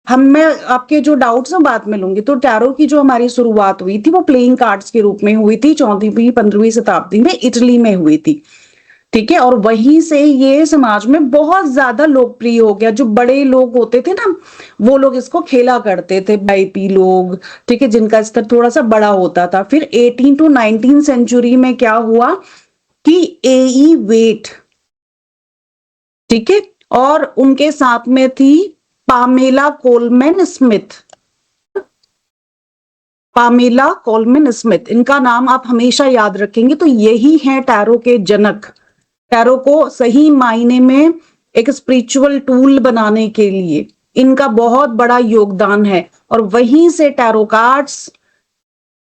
हम मैं आपके जो डाउट्स हैं बाद में लूंगी। तो टैरो की जो हमारी शुरुआत हुई थी वो प्लेइंग कार्ड्स के रूप में हुई थी, 14वीं-15वीं शताब्दी में इटली में हुई थी। ठीक है, और वहीं से ये समाज में बहुत ज्यादा लोकप्रिय हो गया। जो बड़े लोग होते थे ना, वो लोग इसको खेला करते थे, वाईपी लोग, ठीक है, जिनका स्तर थोड़ा सा बड़ा होता था। फिर 18 टू 19 सेंचुरी में क्या हुआ कि एई वेट, ठीक है, और उनके साथ में थी Pamela Coleman Smith. Pamela Coleman Smith, इनका नाम आप हमेशा याद रखेंगे। तो यही है टैरो के जनक। टैरो को सही मायने में एक स्पिरिचुअल टूल बनाने के लिए इनका बहुत बड़ा योगदान है। और वहीं से टैरो कार्ड्स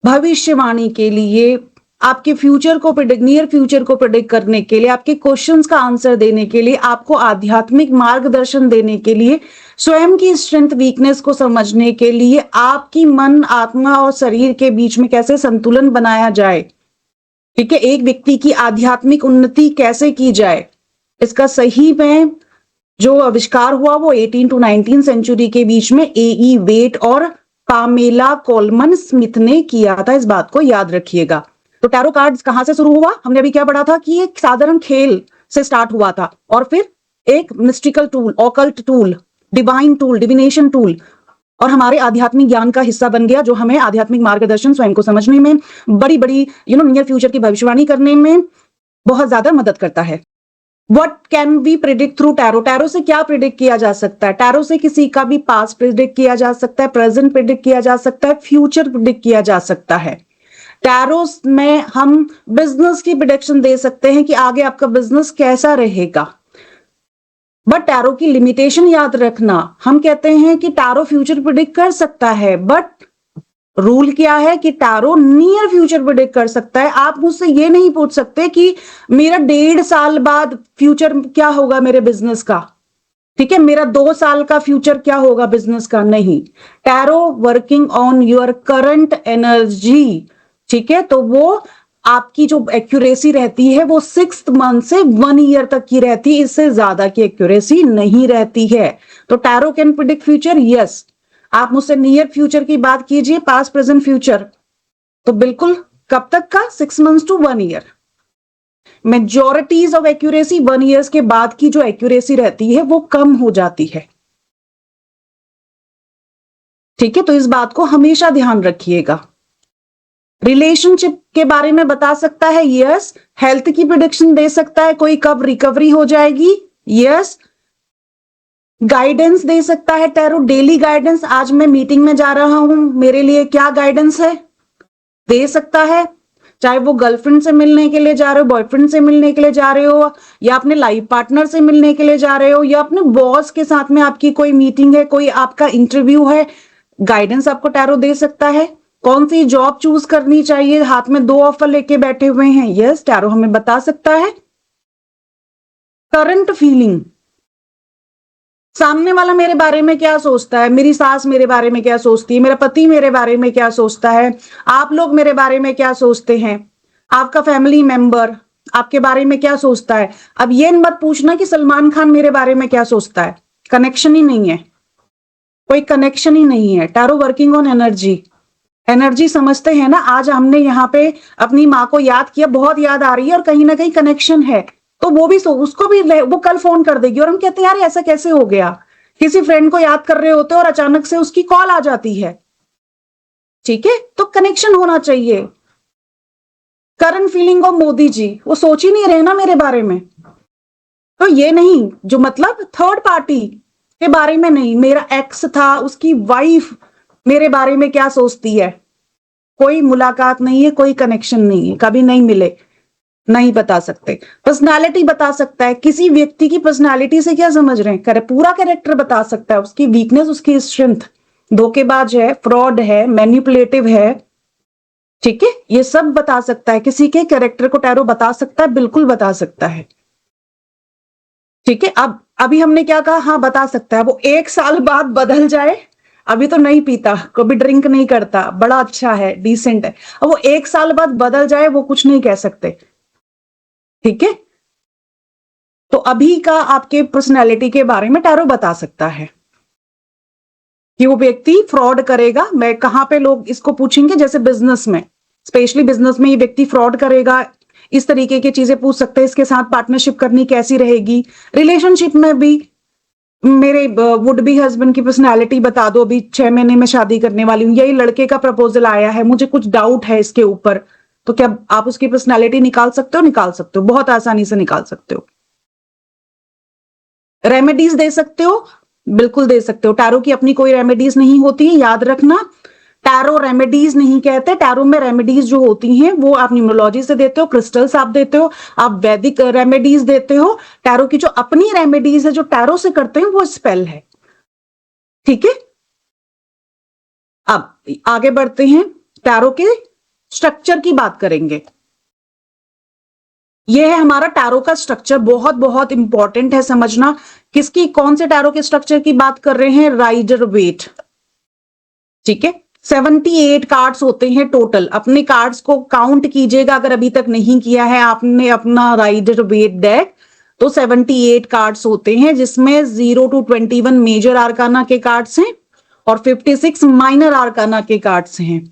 भविष्यवाणी के लिए, आपके फ्यूचर को प्रिडिक्ट, नियर फ्यूचर को प्रिडिक्ट करने के लिए, आपके क्वेश्चंस का आंसर देने के लिए, आपको आध्यात्मिक मार्गदर्शन देने के लिए, स्वयं की स्ट्रेंथ वीकनेस को समझने के लिए, आपकी मन, आत्मा और शरीर के बीच में कैसे संतुलन बनाया जाए, ठीक है, एक व्यक्ति की आध्यात्मिक उन्नति कैसे की जाए, इसका सही में जो आविष्कार हुआ वो 18 टू 19 सेंचुरी के बीच में एई वेट और पामेला कोलमन स्मिथ ने किया था। इस बात को याद रखिएगा। तो टैरो कार्ड्स कहां से शुरू हुआ? हमने अभी क्या पढ़ा था कि एक साधारण खेल से स्टार्ट हुआ था और फिर एक mystical tool, occult tool, divine tool, divination tool, और हमारे आध्यात्मिक ज्ञान का हिस्सा बन गया, जो हमें आध्यात्मिक मार्गदर्शन, स्वयं को समझने में, बड़ी बड़ी नियर फ्यूचर की भविष्यवाणी करने में बहुत ज्यादा मदद करता है। What can we predict through tarot? Tarot से क्या प्रिडिक्ट किया जा सकता है? टैरो से किसी का भी पास्ट प्रिडिक्ट किया जा सकता है, प्रेजेंट प्रिडिक्ट किया जा सकता है, फ्यूचर प्रिडिक्ट किया जा सकता है। टैरो में हम बिजनेस की प्रिडिक्शन दे सकते हैं कि आगे आपका बिजनेस कैसा रहेगा। बट टैरो की लिमिटेशन याद रखना, हम कहते हैं कि टैरो फ्यूचर प्रिडिक्ट कर सकता है, बट रूल क्या है कि टैरो नियर फ्यूचर प्रिडिक्ट कर सकता है। आप मुझसे ये नहीं पूछ सकते कि मेरा 1.5 साल बाद फ्यूचर क्या होगा मेरे बिजनेस का, ठीक है, मेरा 2 साल का फ्यूचर क्या होगा बिजनेस का, नहीं। Tarot working on your current energy, ठीक है, तो वो आपकी जो एक्यूरेसी रहती है वो 6 मंथ से 1 ईयर तक की रहती है, इससे ज्यादा की एक्यूरेसी नहीं रहती है। तो tarot can predict future, yes. आप मुझसे नियर फ्यूचर की बात कीजिए, पास्ट प्रेजेंट फ्यूचर, तो बिल्कुल। कब तक का? 6 months to 1 year. Majorities of accuracy 1 years के बाद की जो एक्यूरेसी रहती है वो कम हो जाती है, ठीक है, तो इस बात को हमेशा ध्यान रखिएगा। रिलेशनशिप के बारे में बता सकता है, यस। हेल्थ की प्रिडिक्शन दे सकता है, कोई कब रिकवरी हो जाएगी, यस। गाइडेंस दे सकता है टैरो, डेली गाइडेंस, आज मैं मीटिंग में जा रहा हूं, मेरे लिए क्या गाइडेंस है, दे सकता है। चाहे वो गर्लफ्रेंड से मिलने के लिए जा रहे हो, बॉयफ्रेंड से मिलने के लिए जा रहे हो, या अपने लाइफ पार्टनर से मिलने के लिए जा रहे हो, या अपने बॉस के साथ में आपकी कोई मीटिंग है, कोई आपका इंटरव्यू है, गाइडेंस आपको टैरो दे सकता है। कौन सी जॉब चूज करनी चाहिए, हाथ में 2 ऑफर लेके बैठे हुए हैं, यस, टैरो हमें बता सकता है। करंट फीलिंग, सामने वाला मेरे बारे में क्या सोचता है, मेरी सास मेरे बारे में क्या सोचती है, मेरा पति मेरे बारे में क्या सोचता है, आप लोग मेरे बारे में क्या सोचते हैं, आपका फैमिली मेंबर आपके बारे में क्या सोचता है। अब ये मत पूछना कि सलमान खान मेरे बारे में क्या सोचता है, कनेक्शन ही नहीं है, कोई कनेक्शन ही नहीं है। Tarot working on energy, energy समझते हैं ना। आज हमने यहाँ पे अपनी माँ को याद किया, बहुत याद आ रही है और कहीं ना कहीं कनेक्शन है, तो वो भी उसको भी वो कल फोन कर देगी और हम कहते हैं यार ऐसा कैसे हो गया। किसी फ्रेंड को याद कर रहे होते और अचानक से उसकी कॉल आ जाती है, ठीक है, तो कनेक्शन होना चाहिए। Current feeling of Modi ji, वो सोच ही नहीं रहे ना मेरे बारे में, तो ये नहीं, जो मतलब थर्ड पार्टी के बारे में नहीं, मेरा एक्स था उसकी वाइफ मेरे बारे में क्या सोचती है, कोई मुलाकात नहीं है, कोई कनेक्शन नहीं है, कभी नहीं मिले, नहीं बता सकते। पर्सनालिटी बता सकता है, किसी व्यक्ति की पर्सनालिटी से क्या समझ रहे हैं, पूरा कैरेक्टर बता सकता है, उसकी वीकनेस, उसकी स्ट्रेंथ, धोखेबाज है, फ्रॉड है, मैनिपुलेटिव है, ठीक है, ये सब बता सकता है। किसी के कैरेक्टर को टैरो बता सकता है, बिल्कुल बता सकता है, ठीक है। अब अभी हमने क्या कहा, हाँ बता सकता है। वो 1 साल बाद बदल जाए, अभी तो नहीं पीता, कभी ड्रिंक नहीं करता, बड़ा अच्छा है, डिसेंट है, अब वो 1 साल बाद बदल जाए, वो कुछ नहीं कह सकते, ठीक है। तो अभी का आपके पर्सनैलिटी के बारे में टैरो बता सकता है। कि वो व्यक्ति फ्रॉड करेगा। मैं कहाँ पे लोग इसको पूछेंगे, जैसे बिजनेस में, स्पेशली बिजनेस में ये व्यक्ति फ्रॉड करेगा, इस तरीके की चीजें पूछ सकते हैं। इसके साथ पार्टनरशिप करनी कैसी रहेगी। रिलेशनशिप में भी मेरे वुड बी हस्बैंड की पर्सनैलिटी बता दो, अभी 6 महीने में शादी करने वाली हूँ, यही लड़के का प्रपोजल आया है, मुझे कुछ डाउट है इसके ऊपर, तो क्या आप उसकी पर्सनैलिटी निकाल सकते हो? निकाल सकते हो, बहुत आसानी से निकाल सकते हो। रेमेडीज दे सकते हो, बिल्कुल दे सकते हो। टैरो की अपनी कोई रेमेडीज नहीं होती है, याद रखना। टैरो रेमेडीज नहीं कहते, टैरो में रेमेडीज जो होती हैं वो आप न्यूमरोलॉजी से देते हो, क्रिस्टल्स आप देते हो, आप वैदिक रेमेडीज देते हो। टैरो की जो अपनी रेमेडीज है जो टैरो से करते हैं वो स्पेल है, ठीक है। अब आगे बढ़ते हैं, टैरो के स्ट्रक्चर की बात करेंगे। यह है हमारा टैरो का स्ट्रक्चर, बहुत बहुत इंपॉर्टेंट है समझना। किसकी, कौन से टैरो के स्ट्रक्चर की बात कर रहे हैं? राइडर वेट, ठीक है। 78 कार्ड्स होते हैं टोटल। अपने कार्ड्स को काउंट कीजिएगा अगर अभी तक नहीं किया है आपने अपना राइडर वेट डेक, तो 78 कार्ड्स होते हैं, जिसमें 0 to 21 मेजर आर्काना के कार्ड्स हैं और 56 माइनर आर्काना के कार्ड्स हैं।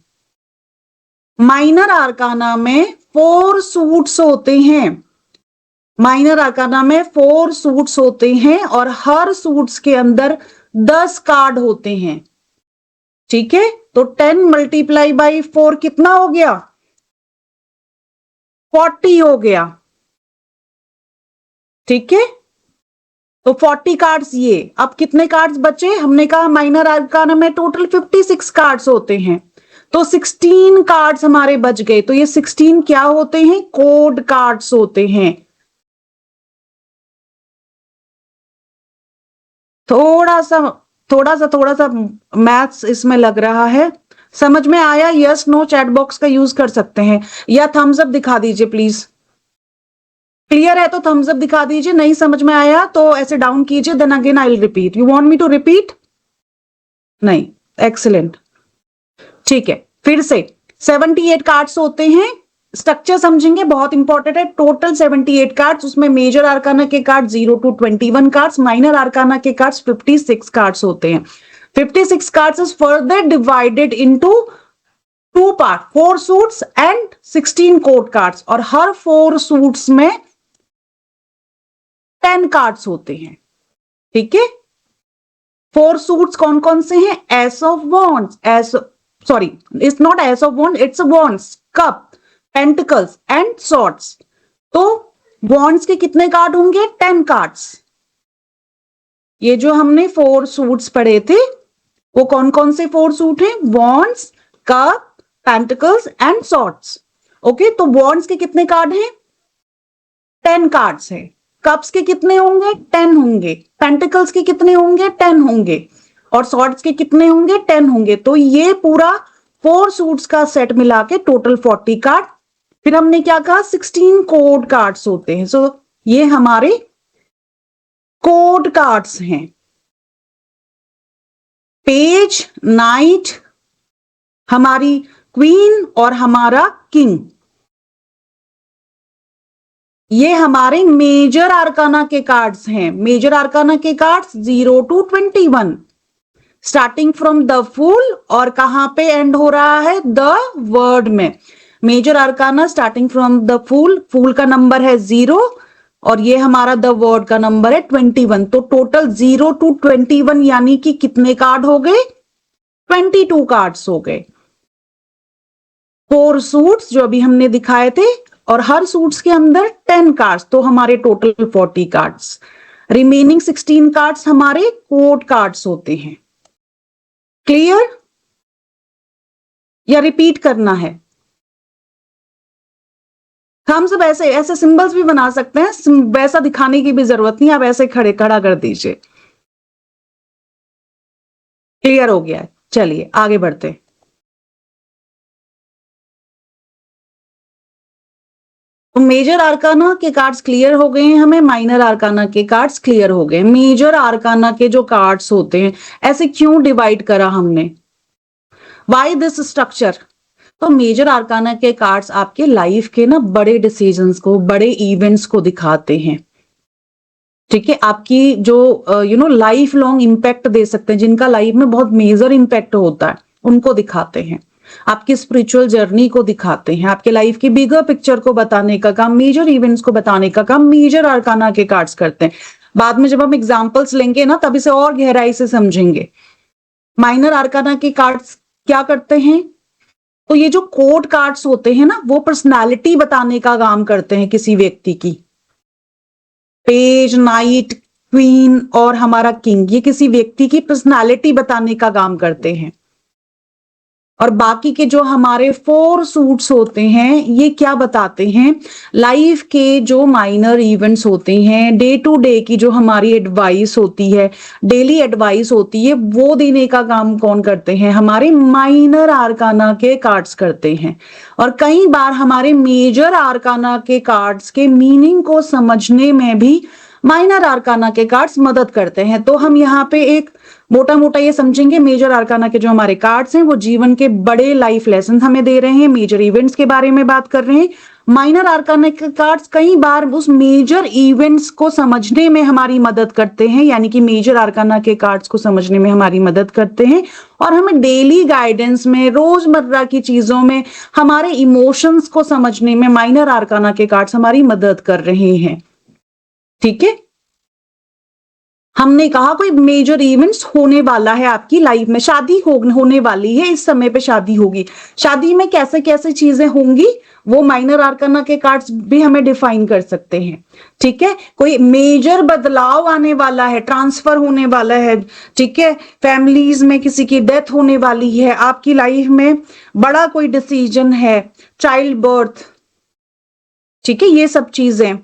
माइनर आर्काना में 4 सूट्स होते हैं, माइनर आर्काना में 4 सूट्स होते हैं और हर सूट्स के अंदर 10 कार्ड होते हैं, ठीक है। तो 10 मल्टीप्लाई बाई 4 कितना हो गया? 40 हो गया, ठीक है। तो 40 कार्ड्स ये। अब कितने कार्ड्स बचे? हमने कहा माइनर आर्काना में टोटल 56 कार्ड्स होते हैं, तो 16 कार्ड्स हमारे बच गए। तो ये 16 क्या होते हैं? कोड कार्ड्स होते हैं। थोड़ा सा मैथ्स इसमें लग रहा है, समझ में आया? यस नो चैट बॉक्स का यूज कर सकते हैं, या थम्स अप दिखा दीजिए प्लीज। क्लियर है तो थम्स अप दिखा दीजिए, नहीं समझ में आया तो ऐसे डाउन कीजिए, then again I will repeat. You want me to repeat? नहीं, एक्सीलेंट, ठीक है। फिर से 78 कार्ड्स होते हैं। स्ट्रक्चर समझेंगे, बहुत इंपॉर्टेंट है। टोटल 78 कार्ड्स, उसमें मेजर आर्काना के कार्ड 0 to 21 कार्ड्स, माइनर आर्काना के कार्ड्स 56 कार्ड्स होते हैं। 56 cards is further divided into 2 part, 4 suits and 16 code cards, और हर 4 सूट्स में 10 कार्ड्स होते हैं, ठीक है। 4 सूट्स कौन कौन से हैं? Ace of wands, ace, sorry it's not ace of wand, it's wands, cup, pentacles and swords. तो वॉन्ड्स के कितने कार्ड होंगे? 10 कार्ड्स। ये जो हमने 4 सूट्स पढ़े थे वो कौन कौन से 4 सूट हैं? Wands, cup, pentacles and swords. Okay, तो वॉन्ड्स के कितने कार्ड हैं? 10 कार्ड्स हैं। कप्स के कितने होंगे? 10 होंगे। पेंटिकल्स के कितने होंगे? 10 होंगे। और सॉर्ड्स के कितने होंगे? 10 होंगे। तो ये पूरा 4 सूट्स का सेट मिला के टोटल 40 कार्ड। फिर हमने क्या कहा? 16 कोड कार्ड्स होते हैं। सो ये हमारे कोड कार्ड्स हैं। पेज, नाइट, हमारी क्वीन और हमारा किंग, ये हमारे मेजर आर्काना के कार्ड्स हैं। मेजर आर्काना के cards 0 to 21, starting from the fool और कहां पे एंड हो रहा है? द वर्ड में। Major arcana starting from the fool, fool का नंबर है 0 और ये हमारा द वर्ड का नंबर है 21। तो टोटल 0 to 21 यानी कि कितने कार्ड हो गए? 22 कार्ड्स हो गए। 4 सूट्स जो अभी हमने दिखाए थे और हर सूट्स के अंदर 10 कार्ड्स, तो हमारे टोटल 40 कार्ड्स। रिमेनिंग 16 कार्ड्स हमारे कोड कार्ड्स होते हैं। क्लियर? या रिपीट करना है? हम सब ऐसे ऐसे सिंबल्स भी बना सकते हैं, वैसा दिखाने की भी जरूरत नहीं, आप ऐसे खड़े खड़ा कर दीजिए। क्लियर हो गया है? चलिए आगे बढ़ते हैं। तो मेजर आर्काना के कार्ड्स क्लियर हो गए हैं, हमें माइनर आर्काना के कार्ड्स क्लियर हो गए। मेजर आर्काना के जो कार्ड्स होते हैं, ऐसे क्यों डिवाइड करा हमने? Why this structure? तो मेजर आर्काना के कार्ड्स आपके लाइफ के ना बड़े डिसीजंस को, बड़े इवेंट्स को दिखाते हैं। ठीक है, आपकी जो लाइफ लॉन्ग इम्पैक्ट दे सकते हैं, जिनका लाइफ में बहुत मेजर इम्पैक्ट होता है, उनको दिखाते हैं। आपकी स्पिरिचुअल जर्नी को दिखाते हैं, आपके लाइफ की बिगर पिक्चर को बताने का काम, मेजर इवेंट्स को बताने का काम मेजर आर्काना के कार्ड्स करते हैं। बाद में जब हम एग्जाम्पल्स लेंगे ना, तब इसे और गहराई से समझेंगे। माइनर आर्काना के कार्ड्स क्या करते हैं? तो ये जो कोड कार्ड्स होते हैं ना, वो पर्सनालिटी बताने का काम करते हैं किसी व्यक्ति की। पेज, नाइट, क्वीन और हमारा किंग, ये किसी व्यक्ति की पर्सनालिटी बताने का काम करते हैं। और बाकी के जो हमारे 4 सूट्स होते हैं, ये क्या बताते हैं? लाइफ के जो माइनर इवेंट्स होते हैं, डे टू डे की जो हमारी एडवाइस होती है, डेली एडवाइस होती है, वो देने का काम कौन करते हैं? हमारे माइनर आर्काना के कार्ड्स करते हैं। और कई बार हमारे मेजर आर्काना के कार्ड्स के मीनिंग को समझने में भी माइनर आर्काना के कार्ड्स मदद करते हैं। तो हम यहाँ पे एक मोटा मोटा ये समझेंगे, मेजर आर्काना के जो हमारे कार्ड्स हैं वो जीवन के बड़े लाइफ लेसन हमें दे रहे हैं, मेजर इवेंट्स के बारे में बात कर रहे हैं। माइनर आर्काना के कार्ड्स कई बार उस मेजर इवेंट्स को समझने में हमारी मदद करते हैं, यानी कि मेजर आर्काना के कार्ड्स को समझने में हमारी मदद करते हैं। और हमें डेली गाइडेंस में, रोजमर्रा की चीजों में, हमारे इमोशंस को समझने में माइनर आर्काना के कार्ड्स हमारी मदद कर रहे हैं। ठीक है, हमने कहा कोई मेजर इवेंट्स होने वाला है आपकी लाइफ में, शादी होने वाली है, इस समय पे शादी होगी। शादी में कैसे कैसे चीजें होंगी, वो माइनर आर्काना के कार्ड्स भी हमें डिफाइन कर सकते हैं। ठीक है, कोई मेजर बदलाव आने वाला है, ट्रांसफर होने वाला है। ठीक है, फैमिलीज में किसी की डेथ होने वाली है, आपकी लाइफ में बड़ा कोई डिसीजन है, चाइल्ड बर्थ। ठीक है, ये सब चीजें।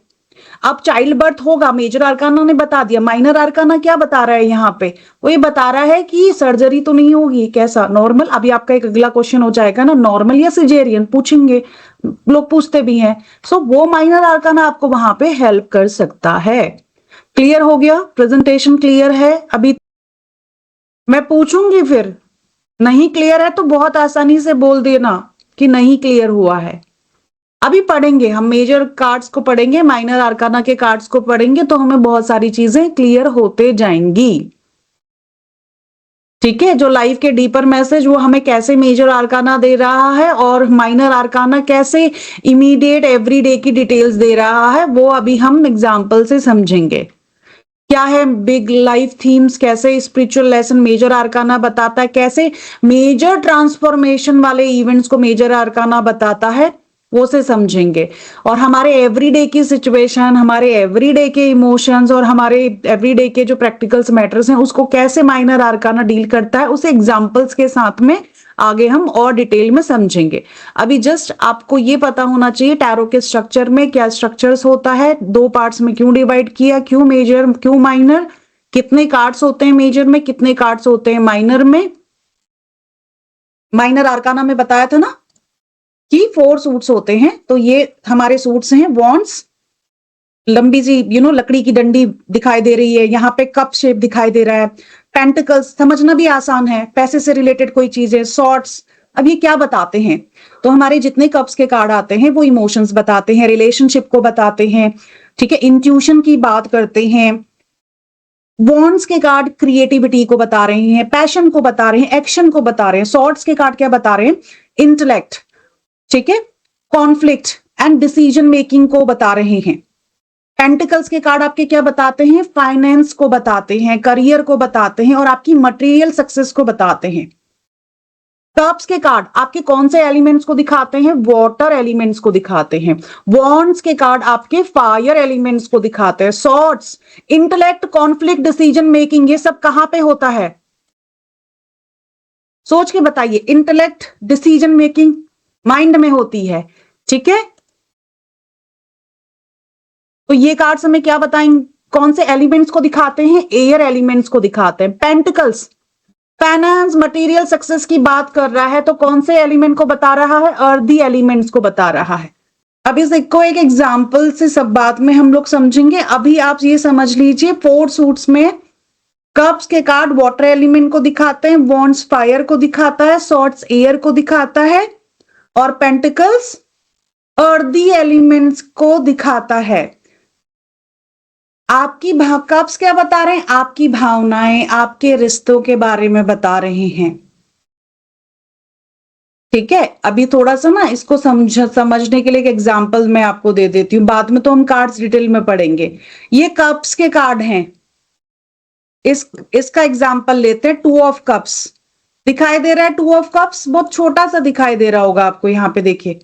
अब चाइल्ड बर्थ होगा, मेजर आर्काना ने बता दिया। माइनर आर्काना क्या बता रहा है यहाँ पे? वो ये बता रहा है कि सर्जरी तो नहीं होगी, कैसा, नॉर्मल। अभी आपका एक अगला क्वेश्चन हो जाएगा ना, नॉर्मल या सिजेरियन पूछेंगे, लोग पूछते भी हैं। सो वो माइनर आर्काना आपको वहां पे हेल्प कर सकता है। क्लियर हो गया? प्रेजेंटेशन क्लियर है? अभी मैं पूछूंगी, फिर नहीं क्लियर है तो बहुत आसानी से बोल देना कि नहीं क्लियर हुआ है। अभी पढ़ेंगे हम, मेजर कार्ड्स को पढ़ेंगे, माइनर आर्काना के कार्ड्स को पढ़ेंगे, तो हमें बहुत सारी चीजें क्लियर होते जाएंगी। ठीक है, जो लाइफ के डीपर मैसेज वो हमें कैसे मेजर आर्काना दे रहा है और माइनर आर्काना कैसे इमीडिएट एवरीडे की डिटेल्स दे रहा है, वो अभी हम एग्जाम्पल से समझेंगे। क्या है बिग लाइफ थीम्स, कैसे स्पिरिचुअल लेसन मेजर आर्काना बताता है, कैसे मेजर ट्रांसफॉर्मेशन वाले इवेंट्स को मेजर आर्काना बताता है, वो से समझेंगे। और हमारे एवरीडे की सिचुएशन, हमारे एवरीडे के इमोशंस और हमारे एवरीडे के जो प्रैक्टिकल्स मैटर्स हैं, उसको कैसे माइनर आर्काना डील करता है, उसे एग्जाम्पल्स के साथ में आगे हम और डिटेल में समझेंगे। अभी जस्ट आपको ये पता होना चाहिए टैरो के स्ट्रक्चर में क्या स्ट्रक्चर्स होता है, 2 पार्ट्स में क्यों डिवाइड किया, क्यों मेजर क्यों माइनर, कितने कार्ड्स होते हैं मेजर में, कितने कार्ड्स होते हैं माइनर में। माइनर आर्काना में बताया था ना कि 4 सूट्स होते हैं, तो ये हमारे सूट्स हैं। वॉन्ड्स, लंबी सी लकड़ी की डंडी दिखाई दे रही है, यहाँ पे कप शेप दिखाई दे रहा है। पेंटिकल्स समझना भी आसान है, पैसे से रिलेटेड कोई चीजें। सॉर्ट्स, अब ये क्या बताते हैं? तो हमारे जितने कप्स के कार्ड आते हैं वो इमोशंस बताते हैं, रिलेशनशिप को बताते हैं। ठीक है, इंट्यूशन की बात करते हैं। वॉन्ड्स के कार्ड क्रिएटिविटी को बता रहे हैं, पैशन को बता रहे हैं, एक्शन को बता रहे हैं। सॉर्ट्स के कार्ड क्या बता रहे हैं? इंटेलेक्ट, ठीक है, कॉन्फ्लिक्ट एंड डिसीजन मेकिंग को बता रहे हैं। पेंटिकल्स के कार्ड आपके क्या बताते हैं? फाइनेंस को बताते हैं, करियर को बताते हैं और आपकी मटेरियल सक्सेस को बताते हैं। कप्स के कार्ड आपके कौन से एलिमेंट्स को दिखाते हैं? वाटर एलिमेंट्स को दिखाते हैं। वॉन्ड्स के कार्ड आपके फायर एलिमेंट्स को दिखाते हैं। Swords, intellect, conflict, decision making, ये सब कहां पे होता है? सोच के बताइए। इंटेलेक्ट, डिसीजन मेकिंग माइंड में होती है। ठीक है, तो ये कार्ड्स हमें क्या बताएंगे? कौन से एलिमेंट्स को दिखाते हैं? एयर एलिमेंट्स को दिखाते हैं। पेंटिकल्स फाइनेंस, मटेरियल सक्सेस की बात कर रहा है, तो कौन से एलिमेंट को बता रहा है? अर्दी एलिमेंट्स को बता रहा है। अब इसको एक एग्जाम्पल से सब बात में हम लोग समझेंगे। अभी आप ये समझ लीजिए, 4 सूट्स में कप्स के कार्ड वाटर एलिमेंट को दिखाते हैं, वॉन्ड्स फायर को दिखाता है, सॉर्ट्स एयर को दिखाता है और पेंटिकल्स अर्दी एलिमेंट्स को दिखाता है। आपकी कप्स क्या बता रहे हैं? आपकी भावनाएं, आपके रिश्तों के बारे में बता रहे हैं। ठीक है, अभी थोड़ा सा ना इसको समझने के लिए एक एग्जांपल मैं आपको दे देती हूँ, बाद में तो हम कार्ड्स डिटेल में पढ़ेंगे। ये कप्स के कार्ड हैं। इसका एग्जांपल लेते हैं, टू ऑफ कप्स दिखाई दे रहा है। टू ऑफ कप्स बहुत छोटा सा दिखाई दे रहा होगा आपको, यहाँ पे देखिए,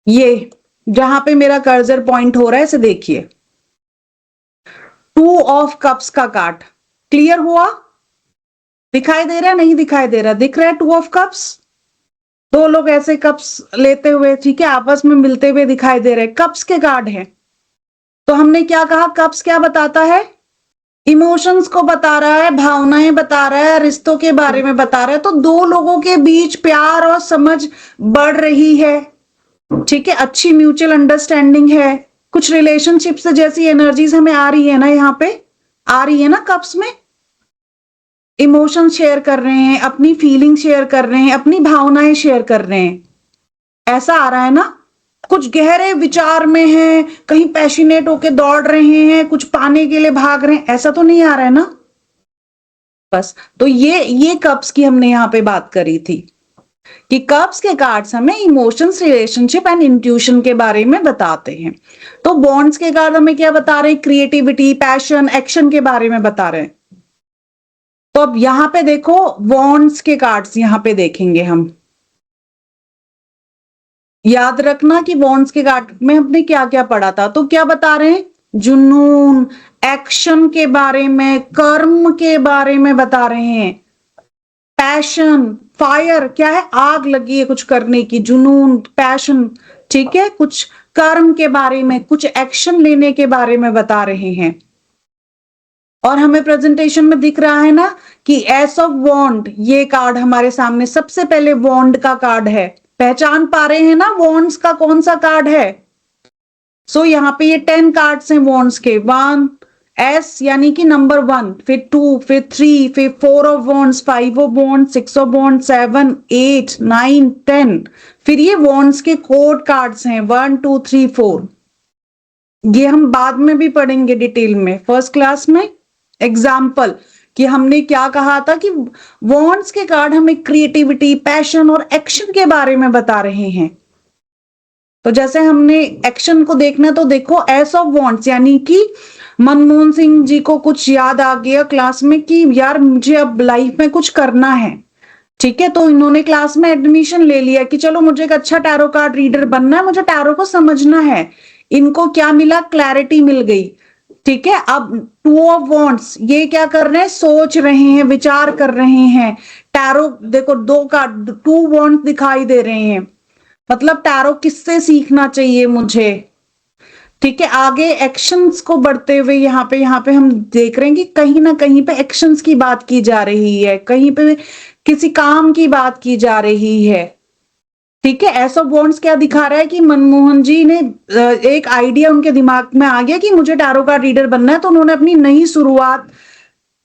ये जहां पे मेरा कर्सर पॉइंट हो रहा है इसे देखिए, टू ऑफ कप्स का कार्ड। क्लियर हुआ? दिखाई दे रहा है, नहीं दिखाई दे रहा? दिख रहा है टू ऑफ कप्स। दो लोग ऐसे कप्स लेते हुए, ठीक है, आपस में मिलते हुए दिखाई दे रहे हैं, कप्स के कार्ड है। तो हमने क्या कहा, कप्स क्या बताता है? इमोशंस को बता रहा है, भावनाएं बता रहा है, रिश्तों के बारे में बता रहा है। तो दो लोगों के बीच प्यार और समझ बढ़ रही है, ठीक है, अच्छी म्यूचुअल अंडरस्टैंडिंग है, कुछ रिलेशनशिप से जैसी एनर्जीज हमें आ रही है ना, यहाँ पे आ रही है ना कप्स में। इमोशन शेयर कर रहे हैं, अपनी फीलिंग शेयर कर रहे हैं, अपनी भावनाएं शेयर कर रहे हैं, ऐसा आ रहा है ना। कुछ गहरे विचार में हैं, कहीं पैशनेट होके दौड़ रहे हैं, कुछ पाने के लिए भाग रहे हैं, ऐसा तो नहीं आ रहा है ना। बस, तो ये कप्स की हमने यहाँ पे बात करी थी कि कप्स के कार्ड्स हमें इमोशंस, रिलेशनशिप एंड इंट्यूशन के बारे में बताते हैं। तो बॉन्ड्स के कार्ड हमें क्या बता रहे हैं? क्रिएटिविटी, पैशन, एक्शन के बारे में बता रहे हैं। तो अब यहां पे देखो, बॉन्ड्स के कार्ड्स यहां पे देखेंगे हम। याद रखना कि बॉन्ड्स के कार्ड में हमने क्या क्या पढ़ा था। तो क्या बता रहे हैं? जुनून, एक्शन के बारे में, कर्म के बारे में बता रहे हैं। पैशन, फायर क्या है? आग लगी है कुछ करने की, जुनून, पैशन, ठीक है, कुछ कर्म के बारे में, कुछ एक्शन लेने के बारे में बता रहे हैं। और हमें प्रेजेंटेशन में दिख रहा है ना कि एस ऑफ वॉन्ड, ये कार्ड हमारे सामने सबसे पहले वॉन्ड का कार्ड है। पहचान पा रहे हैं ना वॉन्ड्स का कौन सा कार्ड है? सो यहाँ पे ये 10 कार्ड्स हैं वॉन्ड्स के। वन एस यानी कि नंबर 1, फिर 2, फिर 3, फिर 4 of wands, 5 of wands, 6 of wands, 7, 8, 9, 10। फिर ये वॉन्ड्स के कोड कार्ड्स हैं 1, 2, 3, 4। ये हम बाद में भी पढ़ेंगे डिटेल में, फर्स्ट क्लास में। एग्जाम्पल कि हमने क्या कहा था कि वॉन्ड्स के कार्ड हमें क्रिएटिविटी, पैशन और एक्शन के बारे में बता रहे हैं। तो जैसे हमने एक्शन को देखना, तो देखो एस ऑफ वॉन्ड्स यानी कि मनमोहन सिंह जी को कुछ याद आ गया क्लास में कि यार मुझे अब लाइफ में कुछ करना है, ठीक है, तो इन्होंने क्लास में एडमिशन ले लिया कि चलो मुझे एक अच्छा टैरो कार्ड रीडर बनना है, मुझे टैरो को समझना है। इनको क्या मिला? क्लैरिटी मिल गई, ठीक है। अब टू ऑफ वॉन्ड्स, ये क्या कर रहे हैं? सोच रहे हैं, विचार कर रहे हैं। टैरो देखो, दो कार्ड, टू वॉन्ड्स दिखाई दे रहे हैं, मतलब टैरो किससे सीखना चाहिए मुझे, ठीक है। आगे एक्शंस को बढ़ते हुए यहाँ पे हम देख रहे हैं कि कहीं ना कहीं पे एक्शंस की बात की जा रही है, कहीं पे किसी काम की बात की जा रही है, ठीक है। एस ऑफ वॉन्ड्स क्या दिखा रहा है कि मनमोहन जी ने एक आइडिया उनके दिमाग में आ गया कि मुझे टैरो कार्ड रीडर बनना है, तो उन्होंने अपनी नई शुरुआत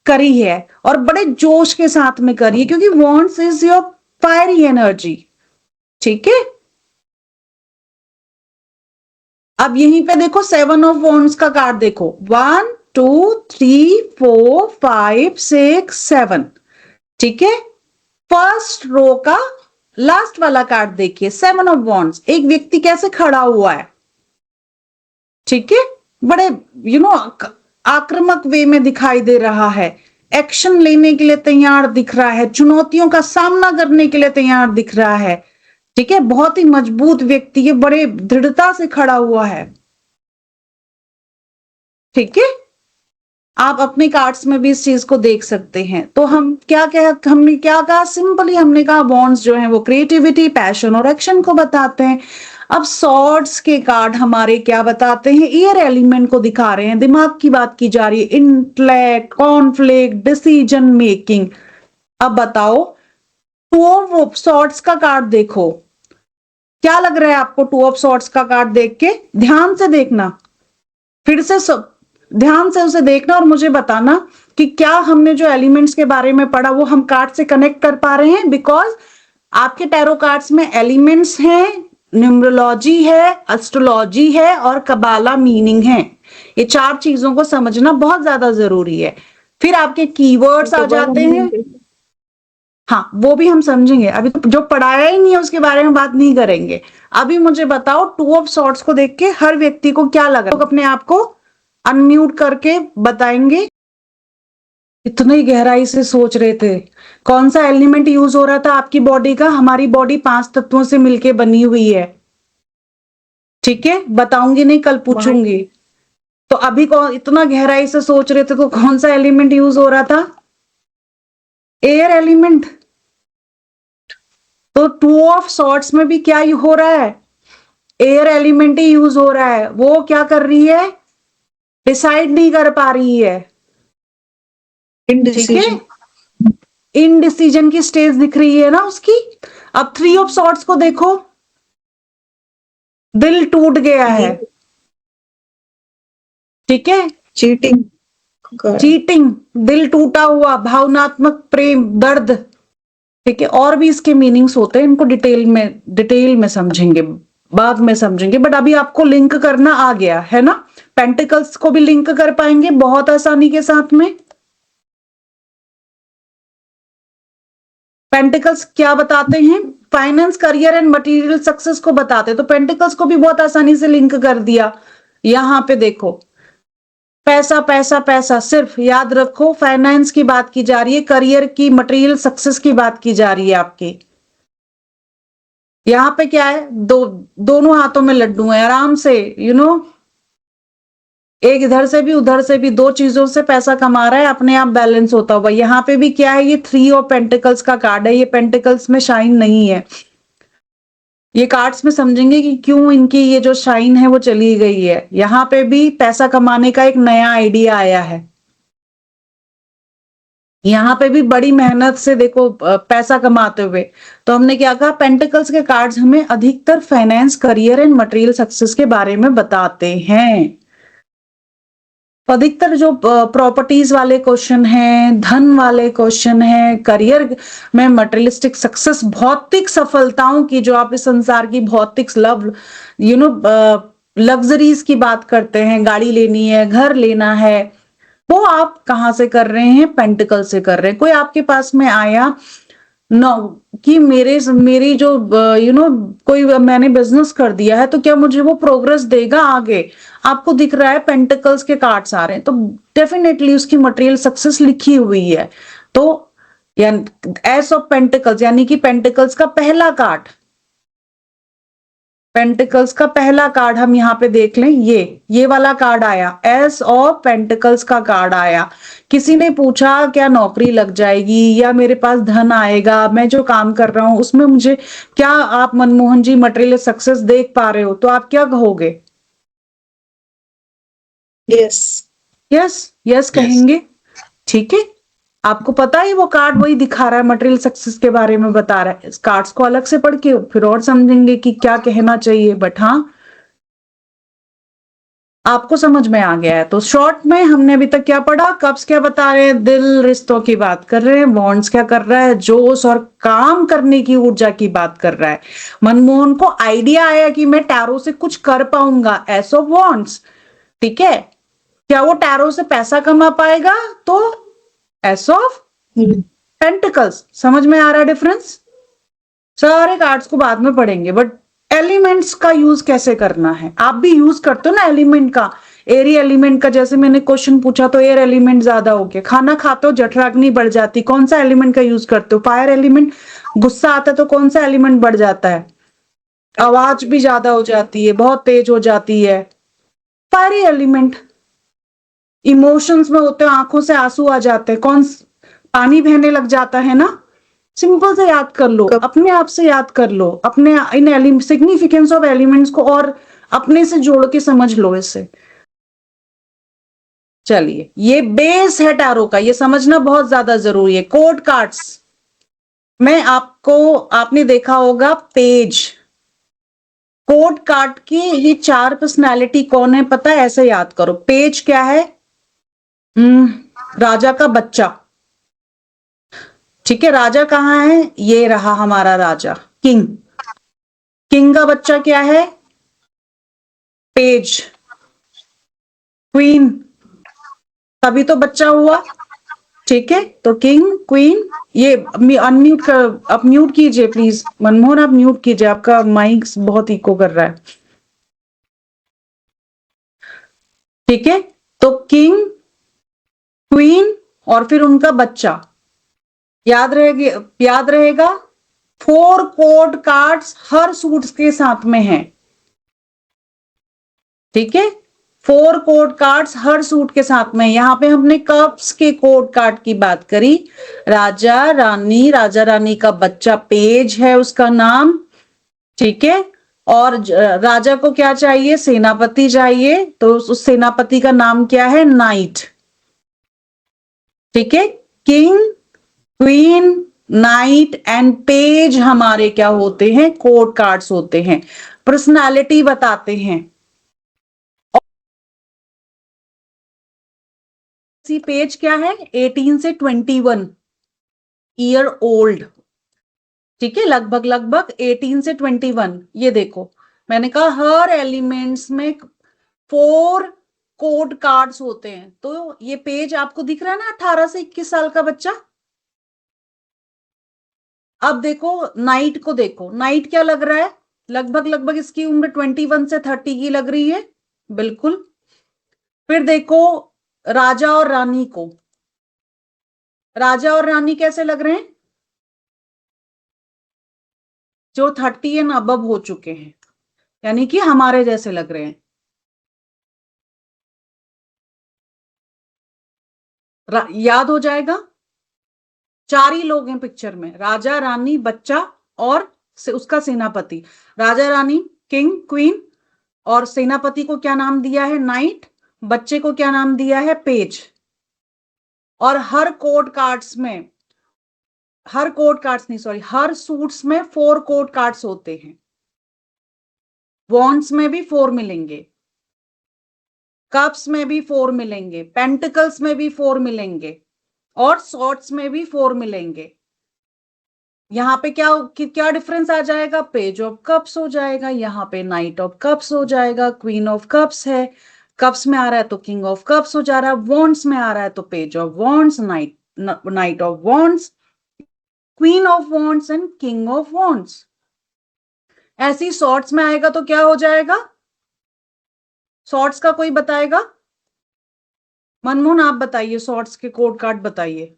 करी है और बड़े जोश के साथ में करी है, क्योंकि wands is your fiery energy, ठीक है। अब यहीं पे देखो 7 ऑफ वॉन्ड्स का कार्ड देखो, 1, 2, 3, 4, 5, 6, 7, ठीक है। फर्स्ट रो का लास्ट वाला कार्ड देखिए, 7 ऑफ वॉन्ड्स। एक व्यक्ति कैसे खड़ा हुआ है, ठीक है, बड़े आक्रामक वे में दिखाई दे रहा है, एक्शन लेने के लिए तैयार दिख रहा है, चुनौतियों का सामना करने के लिए तैयार दिख रहा है, ठीक है। बहुत ही मजबूत व्यक्ति है, बड़े दृढ़ता से खड़ा हुआ है, ठीक है। आप अपने कार्ड्स में भी इस चीज को देख सकते हैं। तो हमने क्या कहा? सिंपली हमने कहा बॉन्ड्स जो हैं वो क्रिएटिविटी, पैशन और एक्शन को बताते हैं। अब सॉर्ड्स के कार्ड हमारे क्या बताते हैं? एयर एलिमेंट को दिखा रहे हैं, दिमाग की बात की जा रही है, इंटेलेक्ट, कॉन्फ्लिक्ट, डिसीजन मेकिंग। अब बताओ, टू ऑफ सॉर्ड्स का कार्ड देखो, क्या लग रहा है आपको? टू ऑफ सॉर्ड्स का कार्ड देख के ध्यान से देखना, फिर से ध्यान से उसे देखना और मुझे बताना कि क्या हमने जो एलिमेंट्स के बारे में पढ़ा वो हम कार्ड से कनेक्ट कर पा रहे हैं। बिकॉज आपके टैरो कार्ड्स में एलिमेंट्स हैं, न्यूमरोलॉजी है, एस्ट्रोलॉजी है और कबाला मीनिंग है। ये 4 चीजों को समझना बहुत ज्यादा जरूरी है। फिर आपके कीवर्ड्स आ जाते हैं। हाँ, वो भी हम समझेंगे, अभी तो जो पढ़ाया ही नहीं है उसके बारे में बात नहीं करेंगे। अभी मुझे बताओ, टू ऑफ सॉर्ट्स को देख के हर व्यक्ति को क्या लगा? लोग अपने आप को अनम्यूट करके बताएंगे। इतनी गहराई से सोच रहे थे। कौन सा एलिमेंट यूज हो रहा था आपकी बॉडी का? हमारी बॉडी 5 तत्वों से मिलके बनी हुई है, ठीक है? बताऊंगी नहीं, कल पूछूंगी। तो अभी कौन इतना गहराई से सोच रहे थे तो कौन सा एलिमेंट यूज हो रहा था? Air element. तो टू ऑफ सॉर्ट्स में भी क्या हो रहा है? एयर एलिमेंट ही यूज हो रहा है। वो क्या कर रही है? डिसाइड नहीं कर पा रही है, ठीक है? इनडिसीजन की स्टेज दिख रही है ना उसकी। अब थ्री ऑफ सॉर्ट्स को देखो, दिल टूट गया है, ठीक है? चीटिंग, चीटिंग, दिल टूटा हुआ, भावनात्मक प्रेम, दर्द, ठीक है? और भी इसके मीनिंग्स होते हैं, इनको डिटेल में समझेंगे, बाद में समझेंगे, बट अभी आपको लिंक करना आ गया है ना। पेंटिकल्स को भी लिंक कर पाएंगे बहुत आसानी के साथ में। पेंटिकल्स क्या बताते हैं? Finance, career and material success को बताते हैं। तो पेंटिकल्स को भी बहुत आसानी से लिंक कर दिया। यहां पे देखो, पैसा पैसा पैसा, सिर्फ याद रखो फाइनेंस की बात की जा रही है, करियर की, मटेरियल सक्सेस की बात की जा रही है आपकी। यहां पे क्या है? दोनों हाथों में लड्डू है, आराम से एक इधर से भी उधर से भी, दो चीजों से पैसा कमा रहा है, अपने आप बैलेंस होता हुआ। यहाँ पे भी क्या है? ये 3 ऑफ पेंटिकल्स का कार्ड है। ये पेंटिकल्स में शाइन नहीं है। ये कार्ड्स में समझेंगे कि क्यों इनकी ये जो शाइन है वो चली गई है। यहाँ पे भी पैसा कमाने का एक नया आइडिया आया है। यहाँ पे भी बड़ी मेहनत से देखो पैसा कमाते हुए। तो हमने क्या कहा? पेंटिकल्स के कार्ड्स हमें अधिकतर finance, career and material success के बारे में बताते हैं। अधिकतर जो प्रॉपर्टीज वाले क्वेश्चन हैं, धन वाले क्वेश्चन हैं, करियर में मटेरियलिस्टिक सक्सेस, भौतिक सफलताओं की, जो आप इस संसार की भौतिक लव लग्जरीज की बात करते हैं, गाड़ी लेनी है, घर लेना है, वो आप कहां से कर रहे हैं? पेंटिकल से कर रहे हैं। कोई आपके पास में आया नो कि मेरी जो कोई मैंने बिजनेस कर दिया है, तो क्या मुझे वो प्रोग्रेस देगा आगे? आपको दिख रहा है पेंटिकल्स के कार्ड्स आ रहे हैं, तो डेफिनेटली उसकी मटेरियल सक्सेस लिखी हुई है। तो एस ऑफ पेंटिकल्स, यानी कि पेंटिकल्स का पहला कार्ड, पेंटिकल्स का पहला कार्ड हम यहाँ पे देख लें। ये वाला कार्ड आया, एस ऑफ पेंटिकल्स का कार्ड आया। किसी ने पूछा क्या नौकरी लग जाएगी या मेरे पास धन आएगा, मैं जो काम कर रहा हूं उसमें मुझे क्या, आप मनमोहन जी मटेरियल सक्सेस देख पा रहे हो? तो आप क्या कहोगे? यस यस, यस कहेंगे, ठीक है? आपको पता है वो कार्ड वही दिखा रहा है, मटेरियल सक्सेस के बारे में बता रहा है। इस कार्ड्स को अलग से पढ़ के फिर और समझेंगे कि क्या कहना चाहिए, बट हाँ आपको समझ में आ गया है। तो शॉर्ट में हमने अभी तक क्या पढ़ा? कप्स क्या बता रहे हैं? दिल, रिश्तों की बात कर रहे हैं। बॉन्ड्स क्या कर रहा है? जोश और काम करने की ऊर्जा की बात कर रहा है। मनमोहन को आइडिया आया कि मैं टैरो से कुछ कर पाऊंगा, एस ऑफ वॉन्ड्स, ठीक है? क्या वो टैरो से पैसा कमा पाएगा? तो एस ऑफ पेंटिकल्स। समझ में आ रहा है डिफरेंस? सारे कार्ड्स को बाद में पढ़ेंगे, बट एलिमेंट्स का यूज कैसे करना है? आप भी यूज करते हो ना एलिमेंट का, एरी एलिमेंट का। जैसे मैंने क्वेश्चन पूछा तो एयर एलिमेंट ज्यादा हो गया, खाना खाते हो जठराग्नि बढ़ जाती, कौन सा एलिमेंट का यूज करते हो? Fire element. गुस्सा आता है तो कौन सा एलिमेंट बढ़ जाता है? आवाज भी ज्यादा हो जाती है, बहुत तेज हो जाती है, फायरी एलिमेंट। इमोशंस में होते हो, आंखों से आंसू आ जाते हैं, पानी बहने लग जाता है ना। सिंपल से याद कर लो, अपने आप से याद कर लो, अपने इन सिग्निफिकेंस ऑफ एलिमेंट्स को और अपने से जोड़ के समझ लो इसे। चलिए, ये बेस है टैरो का, ये समझना बहुत ज्यादा जरूरी है। कोड कार्ड्स में आपने देखा होगा पेज। कोड कार्ड की ये 4 पर्सनैलिटी कौन है पता है? ऐसे याद करो। पेज क्या है? राजा का बच्चा, ठीक है? राजा कहाँ है? ये रहा हमारा राजा, किंग। किंग का बच्चा क्या है? पेज। क्वीन, तभी तो बच्चा हुआ। ठीक है, तो किंग, क्वीन, ये अनम्यूट कर, आप म्यूट कीजिए प्लीज मनमोहन, आप म्यूट कीजिए, आपका माइक बहुत इको कर रहा है। ठीक है, तो किंग, क्वीन और फिर उनका बच्चा, याद रहेगा, याद रहेगा। 4 कोड कार्ड्स हर सूट के साथ में हैं। ठीक है, 4 कोड कार्ड्स हर सूट के साथ में। यहां पे हमने कप्स के कोड कार्ड की बात करी। राजा रानी, राजा रानी का बच्चा पेज है उसका नाम। ठीक है, और राजा को क्या चाहिए, सेनापति चाहिए, तो उस सेनापति का नाम क्या है, नाइट। ठीक है, king, queen, night and page हमारे क्या होते हैं, कोड कार्ड्स होते हैं, पर्सनालिटी बताते हैं। पेज क्या है, 18 से 21 ईयर ओल्ड। ठीक है, लगभग लगभग 18 से 21। ये देखो, मैंने कहा हर एलिमेंट्स में 4 कोड कार्ड्स होते हैं। तो ये पेज आपको दिख रहा है ना, 18 से 21 साल का बच्चा। अब देखो नाइट को, देखो नाइट क्या लग रहा है, लगभग लगभग इसकी उम्र 21 से 30 की लग रही है, बिल्कुल। फिर देखो राजा और रानी को, राजा और रानी कैसे लग रहे हैं, जो 30 एंड अबव हो चुके हैं, यानी कि हमारे जैसे लग रहे हैं। याद हो जाएगा, 4 ही लोग हैं पिक्चर में, राजा रानी बच्चा और उसका सेनापति। राजा रानी, किंग, क्वीन, और सेनापति को क्या नाम दिया है, नाइट। बच्चे को क्या नाम दिया है, पेज। और हर कोड कार्ड्स में, हर कोड कार्ड्स नहीं सॉरी, हर सूट्स में 4 कोड कार्ड्स होते हैं। वॉन्ड्स में भी 4 मिलेंगे, कप्स में भी 4 मिलेंगे, पेंटिकल्स में भी 4 मिलेंगे, और सॉर्ट्स में भी 4 मिलेंगे। यहाँ पे क्या क्या डिफरेंस आ जाएगा, पेज ऑफ कप्स हो जाएगा, यहाँ पे नाइट ऑफ कप्स हो जाएगा, क्वीन ऑफ कप्स है, कप्स में आ रहा है तो किंग ऑफ कप्स हो जा रहा है, वॉन्ड्स में आ रहा है तो page of wands, night of wands, queen of wands and king of wands. ऐसी सॉर्ट्स में आएगा तो क्या हो जाएगा, सॉर्ट्स का कोई बताएगा, मनमोहन आप बताइए, सॉर्ट्स के कोड कार्ड बताइए।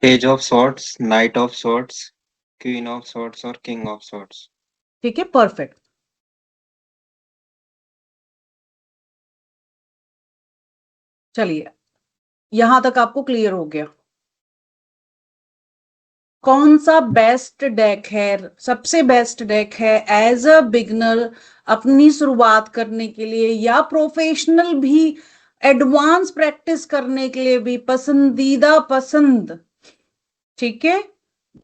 Page of swords, knight of swords, queen of swords और किंग ऑफ सॉर्ट्स। ठीक है, परफेक्ट। चलिए, यहां तक आपको क्लियर हो गया। कौन सा बेस्ट डेक है, सबसे बेस्ट डेक है एज अ बिगनर, अपनी शुरुआत करने के लिए, या प्रोफेशनल भी एडवांस प्रैक्टिस करने के लिए भी पसंदीदा पसंद। ठीक है,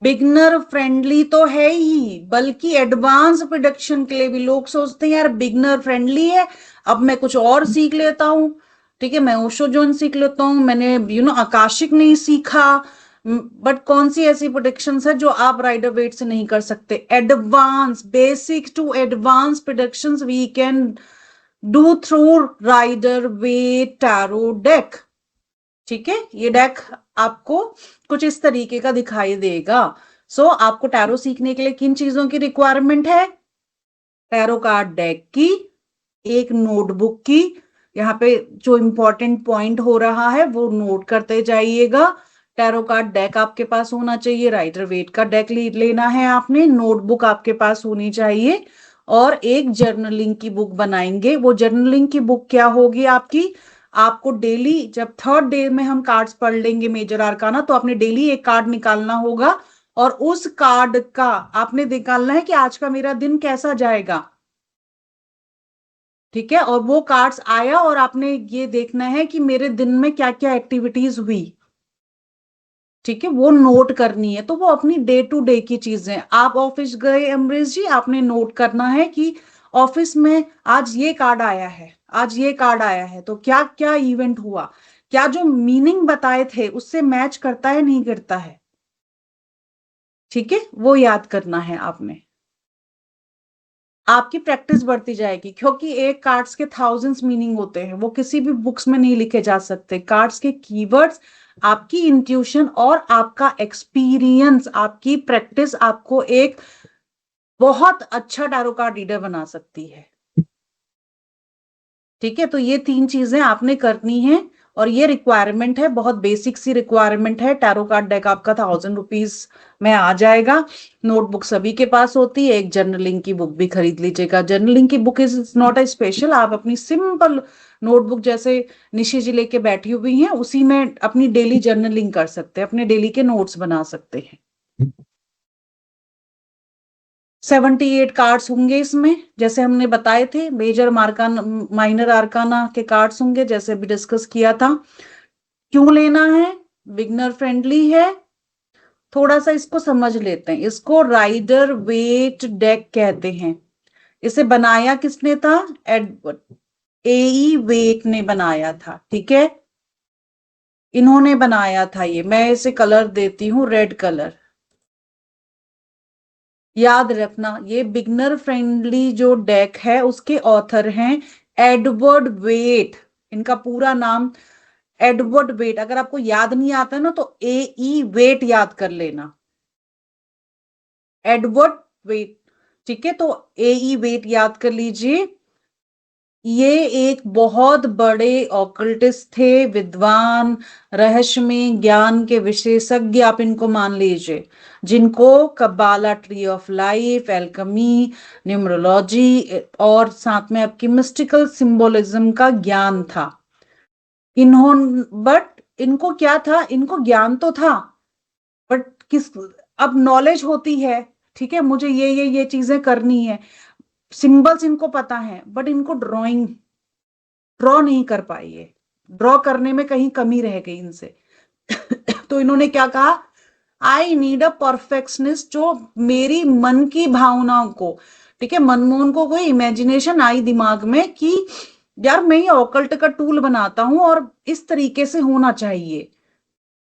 बिगनर फ्रेंडली तो है ही, बल्कि एडवांस प्रोडक्शन के लिए भी। लोग सोचते हैं यार बिगनर फ्रेंडली है, अब मैं कुछ और सीख लेता हूं। ठीक है, मैं ओशो जोन सीख लेता हूं, मैंने आकाशिक नहीं सीखा। बट कौन सी ऐसी प्रोडक्शंस है जो आप राइडर वेट से नहीं कर सकते, advance, basic to advance productions we can do through Rider Waite tarot deck. ठीक है, ये डेक आपको कुछ इस तरीके का दिखाई देगा। सो आपको टैरो सीखने के लिए किन चीजों की रिक्वायरमेंट है, टैरो कार्ड डेक की, एक नोटबुक की, यहाँ पे जो इंपॉर्टेंट पॉइंट हो रहा है वो नोट करते जाइएगा। टैरो कार्ड डेक आपके पास होना चाहिए, राइडर वेट का डेक लेना है आपने, नोटबुक आपके पास होनी चाहिए, और एक जर्नलिंग की बुक बनाएंगे। वो जर्नलिंग की बुक क्या होगी आपकी, आपको डेली, जब 3rd डे में हम कार्ड्स पढ़ लेंगे मेजर आर्काना, तो आपने डेली एक कार्ड निकालना होगा, और उस कार्ड का आपने निकालना है कि आज का मेरा दिन कैसा जाएगा। ठीक है, और वो कार्ड्स आया और आपने ये देखना है कि मेरे दिन में क्या क्या एक्टिविटीज हुई। ठीक है, वो नोट करनी है। तो वो अपनी डे टू डे की चीजें, आप ऑफिस गए अमरीश जी, आपने नोट करना है कि ऑफिस में आज ये कार्ड आया है, आज ये कार्ड आया है, तो क्या क्या इवेंट हुआ, क्या जो मीनिंग बताए थे उससे मैच करता है नहीं करता है। ठीक है, वो याद करना है आपने। आपकी प्रैक्टिस बढ़ती जाएगी, क्योंकि एक कार्ड्स के थाउजेंड्स मीनिंग होते हैं, वो किसी भी बुक्स में नहीं लिखे जा सकते। कार्ड्स के कीवर्ड्स, आपकी इंट्यूशन और आपका एक्सपीरियंस, आपकी प्रैक्टिस आपको एक बहुत अच्छा टैरो कार्ड रीडर बना सकती है। ठीक है, तो ये 3 चीजें आपने करनी है, और ये रिक्वायरमेंट है, बहुत बेसिक सी रिक्वायरमेंट है। टैरो कार्ड डेक आपका 1000 रुपीज में आ जाएगा। नोटबुक सभी के पास होती है, एक जर्नलिंग की बुक भी खरीद लीजिएगा। जर्नलिंग की book is not a special, आप अपनी सिंपल नोटबुक जैसे निशी जी लेके बैठी हुई हैं, उसी में अपनी डेली जर्नलिंग कर सकते हैं, अपने डेली के नोट्स बना सकते हैं। 78 कार्ड्स होंगे इसमें, जैसे हमने बताए थे। मेजर मार्काना, माइनर आर्काना के कार्ड्स होंगे, जैसे भी डिस्कस किया था। क्यों लेना है? बिगनर फ्रेंडली है। थोड़ा सा इसको समझ लेते हैं। इसको राइडर वेट डेक कहते हैं। इसे बनाया किसने था? एडवर्ड ए वेट ने बनाया था। ठीक है, इन्होंने बनाया था ये। मैं इसे कलर देती हूँ रेड कलर। याद रखना, ये बिगनर फ्रेंडली जो डेक है उसके ऑथर हैं एडवर्ड वेट। इनका पूरा नाम एडवर्ड वेट। अगर आपको याद नहीं आता ना तो ए वेट याद कर लेना, एडवर्ड वेट। ठीक है, तो ए वेट याद कर लीजिए। ये एक बहुत बड़े ऑकल्टिस्ट थे, विद्वान, रहस्यमय ज्ञान के विशेषज्ञ, आप इनको मान लीजिए, जिनको कबाला, tree of life, alchemy, numerology और साथ में आपकी मिस्टिकल सिंबोलिज्म का ज्ञान था। बट इनको क्या था? इनको ज्ञान तो था, बट किस, अब नॉलेज होती है, ठीक है, मुझे ये चीजें करनी है, सिंबल्स इनको पता है, बट इनको ड्रॉ नहीं कर पाई ये, ड्रॉ करने में कहीं कमी रह गई इनसे। तो इन्होंने क्या कहा? आई नीड अ परफेक्शनिस्ट, जो मेरी मन की भावनाओं को, ठीक है, मनमोहन को कोई इमेजिनेशन आई दिमाग में कि यार मैं ये ऑकल्ट का टूल बनाता हूं और इस तरीके से होना चाहिए,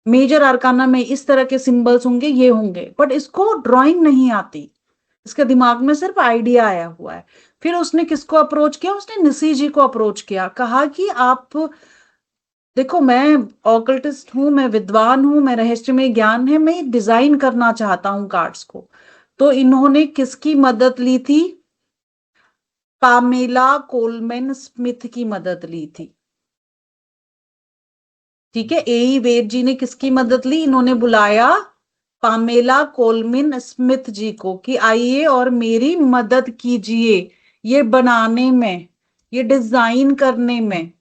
मेजर आर्काना में इस तरह के सिंबल्स होंगे, ये होंगे, बट इसको ड्राइंग नहीं आती, इसके दिमाग में सिर्फ आइडिया आया हुआ है। फिर उसने किसको अप्रोच किया? उसने निशी जी को अप्रोच किया, कहा कि आप देखो, मैं ऑकल्टिस्ट हूं, मैं विद्वान हूं, मैं रहस्यमय ज्ञान है, मैं डिजाइन करना चाहता हूं कार्ड्स को। तो इन्होंने किसकी मदद ली थी? पामेला कोलमैन स्मिथ की मदद ली थी। ठीक है, ए वेद जी ने किसकी मदद ली? इन्होंने बुलाया पामेला कोलमिन स्मिथ जी को कि आइए और मेरी मदद कीजिए ये बनाने में, ये डिजाइन करने में।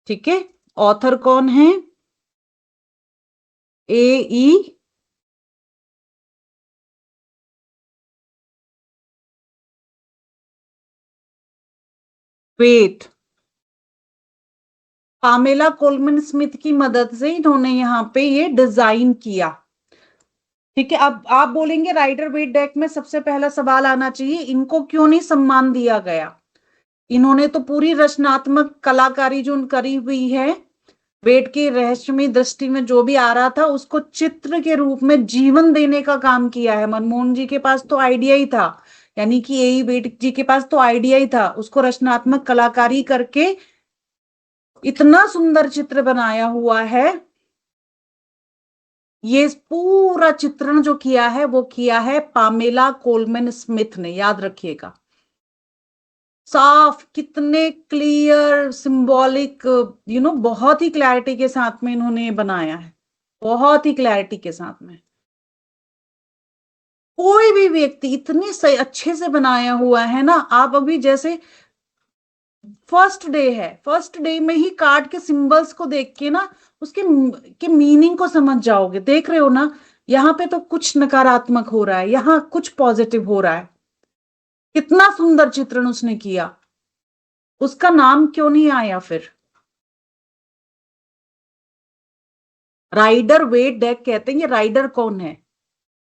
ठीक है, ऑथर कौन है? ए वेट। पामेला कोलमन स्मिथ की मदद से इन्होंने यहाँ पे ये डिजाइन किया। ठीक है, अब आप बोलेंगे राइडर वेट डेक में सबसे पहला सवाल आना चाहिए, इनको क्यों नहीं सम्मान दिया गया? इन्होंने तो पूरी रचनात्मक कलाकारी जो करी हुई है, वेट की रहस्यमय दृष्टि में जो भी आ रहा था उसको चित्र के रूप में जीवन देने का काम किया है। मनमोहन जी के पास तो आइडिया ही था, यानी कि यही वेट जी के पास तो आइडिया ही था, उसको रचनात्मक कलाकारी करके इतना सुंदर चित्र बनाया हुआ है। ये पूरा चित्रण जो किया है वो किया है पामेला कोलमैन स्मिथ ने, याद रखिएगा। साफ, कितने क्लियर, सिंबॉलिक, बहुत ही क्लैरिटी के साथ में इन्होंने बनाया है, बहुत ही क्लैरिटी के साथ में। कोई भी व्यक्ति इतने सही अच्छे से बनाया हुआ है ना, आप अभी जैसे फर्स्ट डे है, फर्स्ट डे में ही कार्ड के सिंबल्स को देख के ना उसके के मीनिंग को समझ जाओगे। देख रहे हो ना, यहाँ पे तो कुछ नकारात्मक हो रहा है, यहाँ कुछ पॉजिटिव हो रहा है। कितना सुंदर चित्रण उसने किया, उसका नाम क्यों नहीं आया फिर? राइडर वेट डेक कहते हैं। ये राइडर कौन है?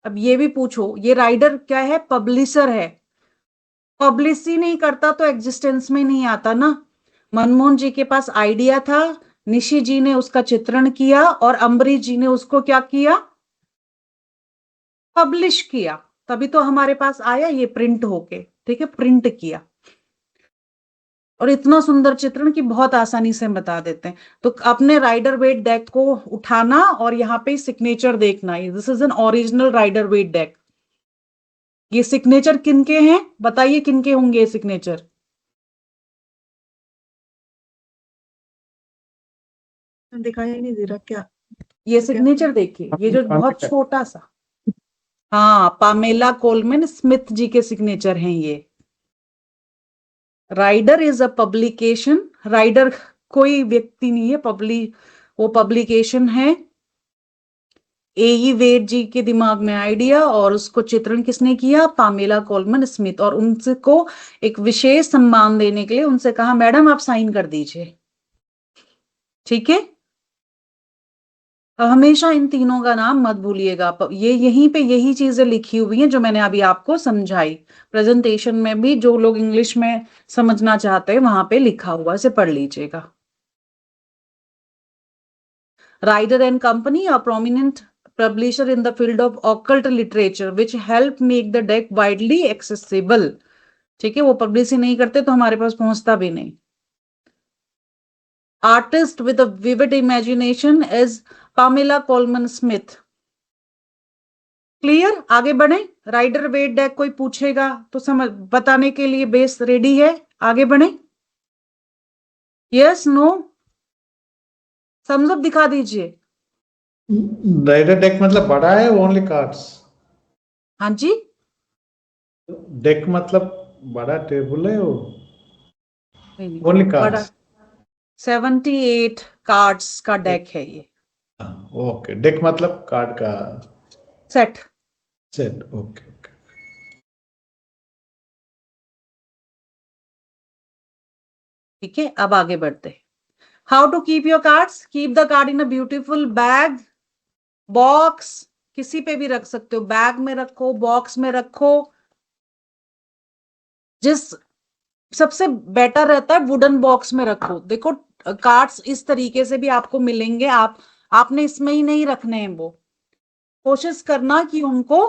अब ये भी पूछो, ये राइडर क्या है? पब्लिशर है। पब्लिश ही नहीं करता तो एग्जिस्टेंस में नहीं आता ना। मनमोहन जी के पास आइडिया था, निशी जी ने उसका चित्रण किया और अम्बरीश जी ने उसको क्या किया? पब्लिश किया। तभी तो हमारे पास आया ये प्रिंट होके, ठीक है, प्रिंट किया, और इतना सुंदर चित्रण कि बहुत आसानी से हम बता देते हैं। तो अपने राइडर वेट डेक को उठाना और यहाँ पे सिग्नेचर देखना, this is an original Rider Waite deck. ये सिग्नेचर किनके हैं, बताइए किनके होंगे ये सिग्नेचर? दिखाई नहीं दे रहा क्या? ये सिग्नेचर देखिए, ये जो बहुत पामेला। छोटा सा, हाँ, पामेला कोलमैन स्मिथ जी के सिग्नेचर हैं ये। Rider is a publication, Rider कोई व्यक्ति नहीं है, वो पब्लिकेशन है। एई वेट जी के दिमाग में आइडिया, और उसको चित्रण किसने किया? Pamela Coleman Smith. और उनको एक विशेष सम्मान देने के लिए उनसे कहा, मैडम आप साइन कर दीजिए, ठीक है। हमेशा इन तीनों का नाम मत भूलिएगा, ये यहीं पे यही चीजें लिखी हुई हैं जो मैंने अभी आपको समझाई। प्रेजेंटेशन में भी जो लोग इंग्लिश में समझना चाहते हैं वहां पे लिखा हुआ, इसे पढ़ लीजिएगा। Ryder and Company, a prominent publisher in the field of occult literature, which help make the deck widely accessible. ठीक है, वो पब्लिश ही नहीं करते तो हमारे पास पहुंचता भी नहीं। Artist with a vivid imagination is Pamela Coleman Smith. Clear? आगे बढ़े। राइडर वेट डेक कोई पूछेगा तो समझ बताने के लिए बेस रेडी है, आगे बढ़े। यस, नो, समझ दिखा दीजिए। राइडर डेक मतलब बड़ा है, ओनली कार्ड्स? हाँ जी, डेक मतलब बड़ा टेबल है वो, नहीं, ओनली बड़ा कार्ड्स? 78 कार्ड्स का डेक है ये, ओके, डेक मतलब कार्ड का सेट। सेट। Okay okay. ठीक है, अब आगे बढ़ते। How to keep your cards? Keep the card in a beautiful bag, box, किसी पे भी रख सकते हो, बैग में रखो, बॉक्स में रखो। जिस सबसे बेटर रहता है वुडन बॉक्स में रखो। देखो कार्ड्स इस तरीके से भी आपको मिलेंगे, आपने इसमें ही नहीं रखने हैं, वो कोशिश करना कि उनको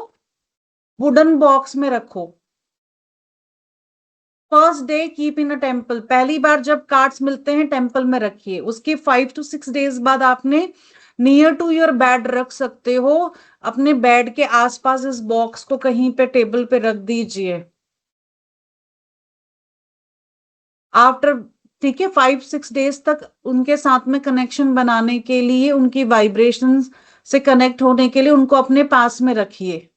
वुडन बॉक्स में रखो। First day keep in a temple, पहली बार जब कार्ड्स मिलते हैं टेम्पल में रखिए। उसके 5 to 6 डेज बाद आपने नियर टू योर बेड रख सकते हो, अपने बेड के आसपास इस बॉक्स को कहीं पे टेबल पे रख दीजिए। आफ्टर, ठीक है, 5-6 डेज तक उनके साथ में कनेक्शन बनाने के लिए, उनकी वाइब्रेशंस से कनेक्ट होने के लिए उनको अपने पास में रखिए।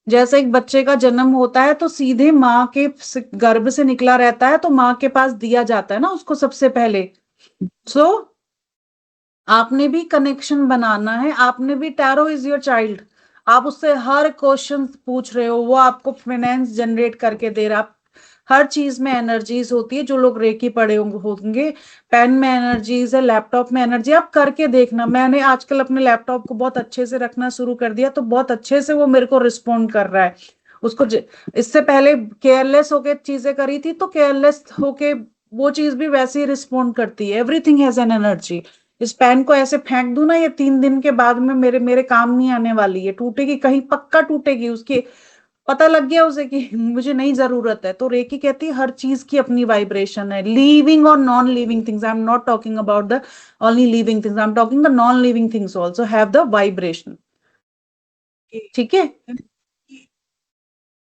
जैसे एक बच्चे का जन्म होता है तो सीधे माँ के गर्भ से निकला रहता है तो माँ के पास दिया जाता है ना उसको सबसे पहले। सो आपने भी कनेक्शन बनाना है, आपने भी, टैरो इज योर चाइल्ड, आप उससे हर क्वेश्चन पूछ रहे हो, वो आपको फाइनेंस जनरेट करके दे रहा। हर चीज में एनर्जीज होती है, जो लोग रेकी पढ़े होंगे, पेन में एनर्जीज है, लैपटॉप में एनर्जी, आप करके देखना। मैंने आजकल अपने लैपटॉप को बहुत अच्छे से रखना शुरू कर दिया, तो बहुत अच्छे से वो मेरे को रिस्पॉन्ड कर रहा है। उसको इससे पहले केयरलेस होके चीजें करी थी, तो केयरलेस होके वो चीज भी वैसे ही रिस्पॉन्ड करती है। Everything has an energy. इस पेन को ऐसे फेंक दूं ना, ये 3 दिन के बाद में मेरे काम नहीं आने वाली है, टूटेगी, कहीं पक्का टूटेगी। उसकी पता लग गया उसे कि मुझे नहीं जरूरत है। तो रेकी कहती है हर चीज की अपनी वाइब्रेशन है, लिविंग और non living things. I am not talking about the only living things, I am talking the non living things also have the vibration. ठीक है,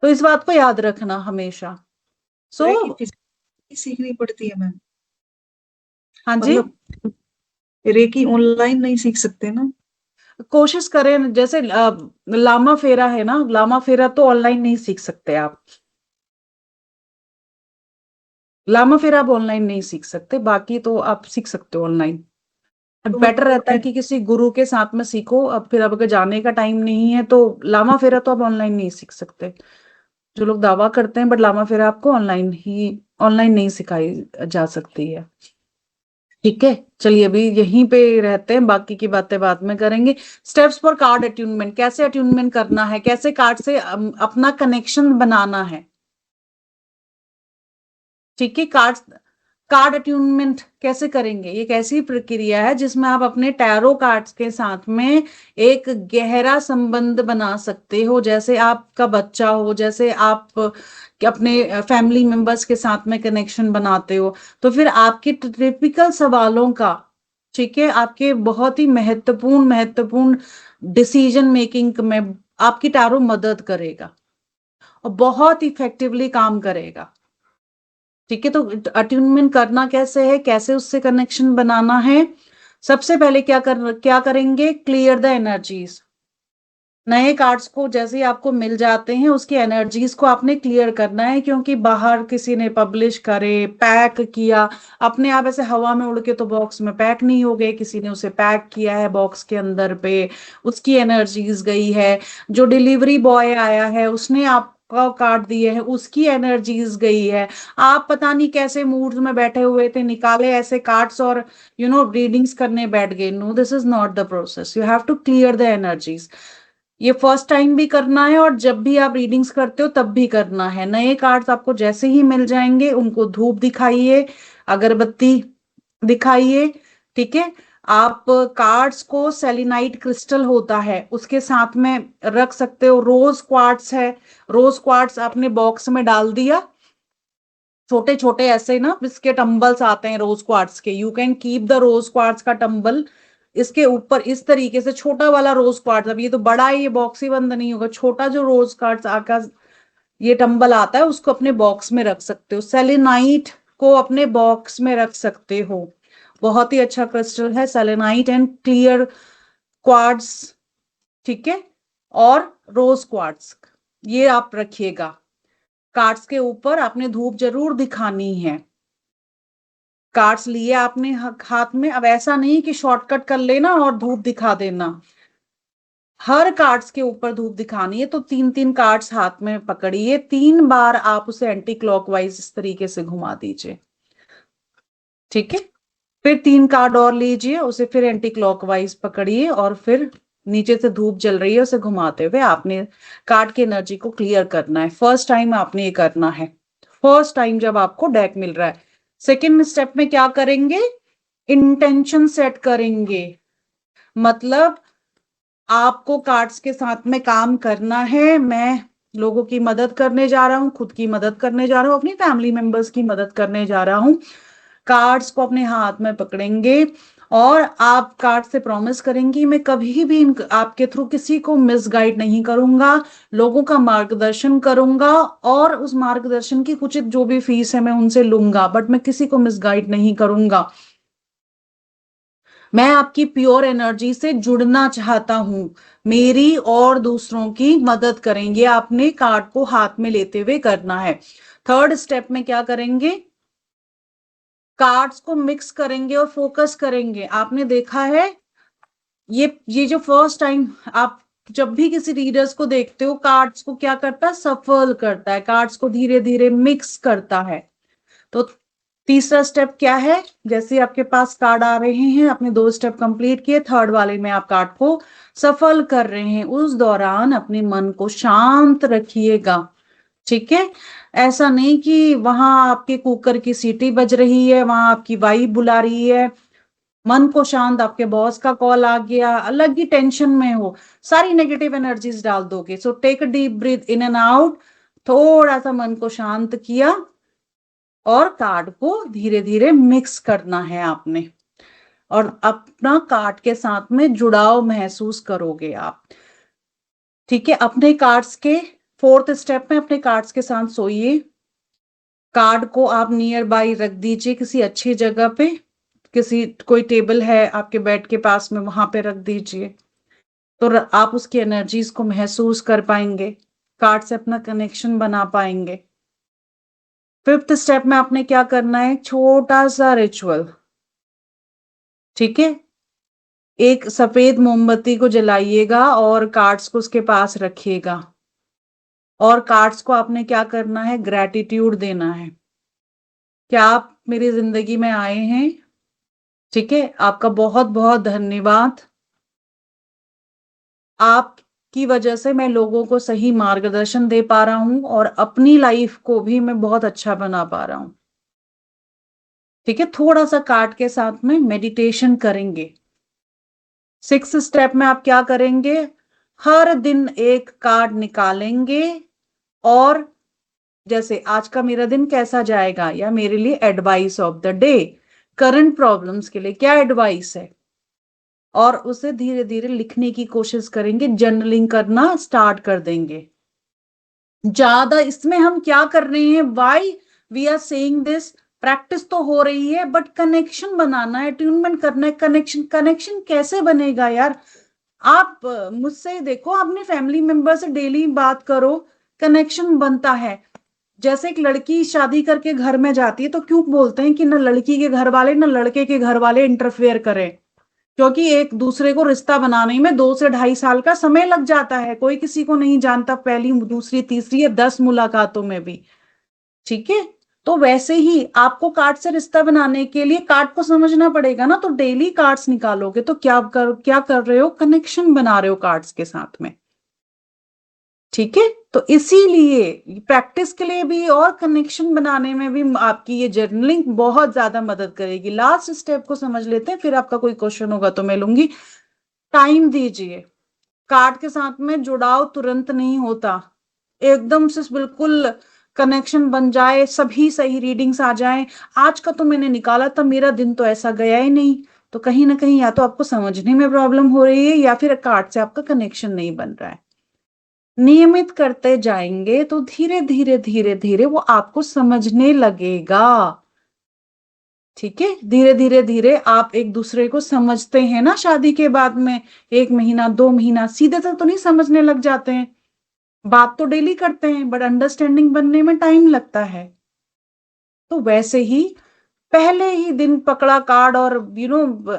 तो इस बात को याद रखना हमेशा। सो सीखनी पड़ती है मैम, हाँ जी, मतलब रेकी ऑनलाइन नहीं सीख सकते ना? कोशिश करें, जैसे लामा फेरा है ना, लामा फेरा तो ऑनलाइन नहीं सीख सकते आप, लामा फेरा आप ऑनलाइन नहीं सीख सकते, बाकी तो आप सीख सकते हो ऑनलाइन। तो बेटर रहता है कि किसी गुरु के साथ में सीखो। अब फिर अब अगर जाने का टाइम नहीं है तो लामा फेरा तो आप ऑनलाइन नहीं सीख सकते। जो लोग दावा करते हैं, बट लामा फेरा आपको ऑनलाइन नहीं सिखाई जा सकती है। ठीक है, चलिए अभी यहीं पे रहते हैं, बाकी की बातें बाद में करेंगे। स्टेप्स फॉर कार्ड अट्यूनमेंट, कैसे अट्यूनमेंट करना है, कैसे कार्ड से अपना कनेक्शन बनाना है। ठीक है, कार्ड अट्यूनमेंट कैसे करेंगे? ये एक ऐसी प्रक्रिया है जिसमें आप अपने टैरो कार्ड्स के साथ में एक गहरा संबंध बना सकते हो, जैसे आपका बच्चा हो, जैसे आप अपने फैमिली मेंबर्स के साथ में कनेक्शन बनाते हो। तो फिर आपके टिपिकल सवालों का, ठीक है, आपके बहुत ही महत्वपूर्ण डिसीजन मेकिंग में आपकी टैरो मदद करेगा और बहुत इफेक्टिवली काम करेगा। ठीक है, तो अट्यूनमेंट करना कैसे है, कैसे उससे कनेक्शन बनाना है? सबसे पहले क्या करेंगे? Clear the energies. नए कार्ड्स को जैसे ही आपको मिल जाते हैं उसकी एनर्जीज को आपने क्लियर करना है, क्योंकि बाहर किसी ने पब्लिश करे, पैक किया, अपने आप ऐसे हवा में उड़ के तो बॉक्स में पैक नहीं हो गए, किसी ने उसे पैक किया है बॉक्स के अंदर पे, उसकी एनर्जीज गई है। जो डिलीवरी बॉय आया है उसने आपका कार्ड दिए है, उसकी एनर्जीज गई है। आप पता नहीं कैसे मूड में बैठे हुए थे, निकाले ऐसे कार्ड्स और रीडिंग्स करने बैठ गए। No, this is not the process. You have to clear the energies. ये फर्स्ट टाइम भी करना है और जब भी आप रीडिंग्स करते हो तब भी करना है। नए कार्ड्स आपको जैसे ही मिल जाएंगे उनको धूप दिखाइए, अगरबत्ती दिखाइए। ठीक है, आप कार्ड्स को सेलिनाइट क्रिस्टल होता है उसके साथ में रख सकते हो। रोज क्वार्ट्स है, रोज क्वार्ट्स आपने बॉक्स में डाल दिया, छोटे छोटे ऐसे ना बिस्किट टम्बल्स आते हैं रोज क्वार्ट्स के। You can keep the rose quartz का टम्बल इसके ऊपर इस तरीके से, छोटा वाला रोज क्वार्ट्स। अब ये तो बड़ा है, ये बॉक्स ही बंद नहीं होगा। छोटा जो रोज क्वार्ट्स आका ये टम्बल आता है उसको अपने बॉक्स में रख सकते हो। सेलेनाइट को अपने बॉक्स में रख सकते हो, बहुत ही अच्छा क्रिस्टल है सेलेनाइट एंड क्लियर क्वार्ट्स। ठीक है, और रोज क्वार्ट्स ये आप रखिएगा। कार्ड्स के ऊपर आपने धूप जरूर दिखानी है। कार्ड्स लिए आपने हाथ में, अब ऐसा नहीं कि शॉर्टकट कर लेना और धूप दिखा देना। हर कार्ड्स के ऊपर धूप दिखानी है। तो 3-3 कार्ड्स हाथ में पकड़िए, 3 बार आप उसे एंटी क्लॉकवाइज इस तरीके से घुमा दीजिए। ठीक है, फिर 3 कार्ड और लीजिए, उसे फिर एंटी क्लॉकवाइज पकड़िए और फिर नीचे से धूप जल रही है उसे घुमाते हुए आपने कार्ड की एनर्जी को क्लियर करना है। फर्स्ट टाइम आपने ये करना है, फर्स्ट टाइम जब आपको डेक मिल रहा है। सेकेंड स्टेप में क्या करेंगे? इंटेंशन सेट करेंगे। मतलब आपको कार्ड्स के साथ में काम करना है। मैं लोगों की मदद करने जा रहा हूं, खुद की मदद करने जा रहा हूं, अपनी फैमिली मेंबर्स की मदद करने जा रहा हूं। कार्ड्स को अपने हाथ में पकड़ेंगे और आप कार्ड से प्रॉमिस करेंगी मैं कभी भी आपके थ्रू किसी को मिसगाइड नहीं करूंगा, लोगों का मार्गदर्शन करूंगा और उस मार्गदर्शन की उचित जो भी फीस है मैं उनसे लूंगा, बट मैं किसी को मिसगाइड नहीं करूंगा। मैं आपकी प्योर एनर्जी से जुड़ना चाहता हूं, मेरी और दूसरों की मदद करेंगे। आपने कार्ड को हाथ में लेते हुए करना है। थर्ड स्टेप में क्या करेंगे? कार्ड्स को मिक्स करेंगे और फोकस करेंगे। आपने देखा है ये जो फर्स्ट टाइम आप जब भी किसी रीडर्स को देखते हो, कार्ड्स को क्या करता है? सफल करता है, कार्ड्स को धीरे धीरे मिक्स करता है। तो तीसरा स्टेप क्या है? जैसे आपके पास कार्ड आ रहे हैं, आपने 2 स्टेप कंप्लीट किए, थर्ड वाले में आप कार्ड को सफल कर रहे हैं, उस दौरान अपने मन को शांत रखिएगा। ठीक है, ऐसा नहीं कि वहां आपके कुकर की सीटी बज रही है, वहां आपकी वाइफ बुला रही है, मन को शांत, आपके बॉस का कॉल आ गया, अलग ही टेंशन में हो, सारी नेगेटिव एनर्जीज डाल दोगे। So take a deep breath in and out. थोड़ा सा मन को शांत किया और कार्ड को धीरे धीरे मिक्स करना है आपने, और अपना कार्ड के साथ में जुड़ाव महसूस करोगे आप। ठीक है, अपने कार्ड्स के फोर्थ स्टेप में अपने कार्ड्स के साथ सोइए। कार्ड को आप नियर बाय रख दीजिए किसी अच्छी जगह पे, कोई टेबल है आपके बेड के पास में, वहां पे रख दीजिए। तो आप उसकी एनर्जीज को महसूस कर पाएंगे, कार्ड से अपना कनेक्शन बना पाएंगे। फिफ्थ स्टेप में आपने क्या करना है? छोटा सा रिचुअल। ठीक है, एक सफेद मोमबत्ती को जलाइएगा और कार्ड्स को उसके पास रखिएगा, और कार्ड्स को आपने क्या करना है? ग्रैटिट्यूड देना है कि आप मेरी जिंदगी में आए हैं। ठीक है, आपका बहुत बहुत धन्यवाद। आपकी वजह से मैं लोगों को सही मार्गदर्शन दे पा रहा हूं और अपनी लाइफ को भी मैं बहुत अच्छा बना पा रहा हूं। ठीक है, थोड़ा सा कार्ड के साथ में मेडिटेशन करेंगे। 6th स्टेप में आप क्या करेंगे, हर दिन एक कार्ड निकालेंगे और जैसे आज का मेरा दिन कैसा जाएगा, या मेरे लिए advice of the day, current problems के लिए क्या एडवाइस है, और उसे धीरे धीरे लिखने की कोशिश करेंगे, जर्नलिंग करना स्टार्ट कर देंगे। ज्यादा इसमें हम क्या कर रहे हैं, why we are saying this, practice तो हो रही है बट कनेक्शन बनाना है, ट्यूनमेंट करना है। कनेक्शन कैसे बनेगा यार, आप मुझसे देखो, अपने फैमिली मेंबर से डेली बात करो, कनेक्शन बनता है। जैसे एक लड़की शादी करके घर में जाती है तो क्यों बोलते हैं कि ना लड़की के घर वाले ना लड़के के घर वाले इंटरफेयर करें, क्योंकि एक दूसरे को रिश्ता बनाने में 2 से 2.5 साल का समय लग जाता है, कोई किसी को नहीं जानता पहली दूसरी तीसरी या 10 मुलाकातों में भी। ठीक है, तो वैसे ही आपको कार्ड से रिश्ता बनाने के लिए कार्ड को समझना पड़ेगा ना, तो डेली कार्ड्स निकालोगे तो क्या कर रहे हो, कनेक्शन बना रहे हो कार्ड्स के साथ में। ठीक है, तो इसीलिए प्रैक्टिस के लिए भी और कनेक्शन बनाने में भी आपकी ये जर्नलिंग बहुत ज्यादा मदद करेगी। लास्ट स्टेप को समझ लेते हैं, फिर आपका कोई क्वेश्चन होगा तो मैं लूंगी। टाइम दीजिए, कार्ड के साथ में जुड़ाव तुरंत नहीं होता, एकदम से बिल्कुल कनेक्शन बन जाए, सभी सही रीडिंग्स आ जाएं, आज का तो मैंने निकाला था मेरा दिन तो ऐसा गया ही नहीं, तो कहीं ना कहीं या तो आपको समझने में प्रॉब्लम हो रही है या फिर कार्ड से आपका कनेक्शन नहीं बन रहा है। नियमित करते जाएंगे तो धीरे धीरे धीरे धीरे वो आपको समझने लगेगा। ठीक है, धीरे धीरे धीरे आप एक दूसरे को समझते हैं ना, शादी के बाद में 1 महीना 2 महीना सीधे से तो नहीं समझने लग जाते हैं, बात तो डेली करते हैं बट अंडरस्टैंडिंग बनने में टाइम लगता है। तो वैसे ही पहले ही दिन पकड़ा कार्ड और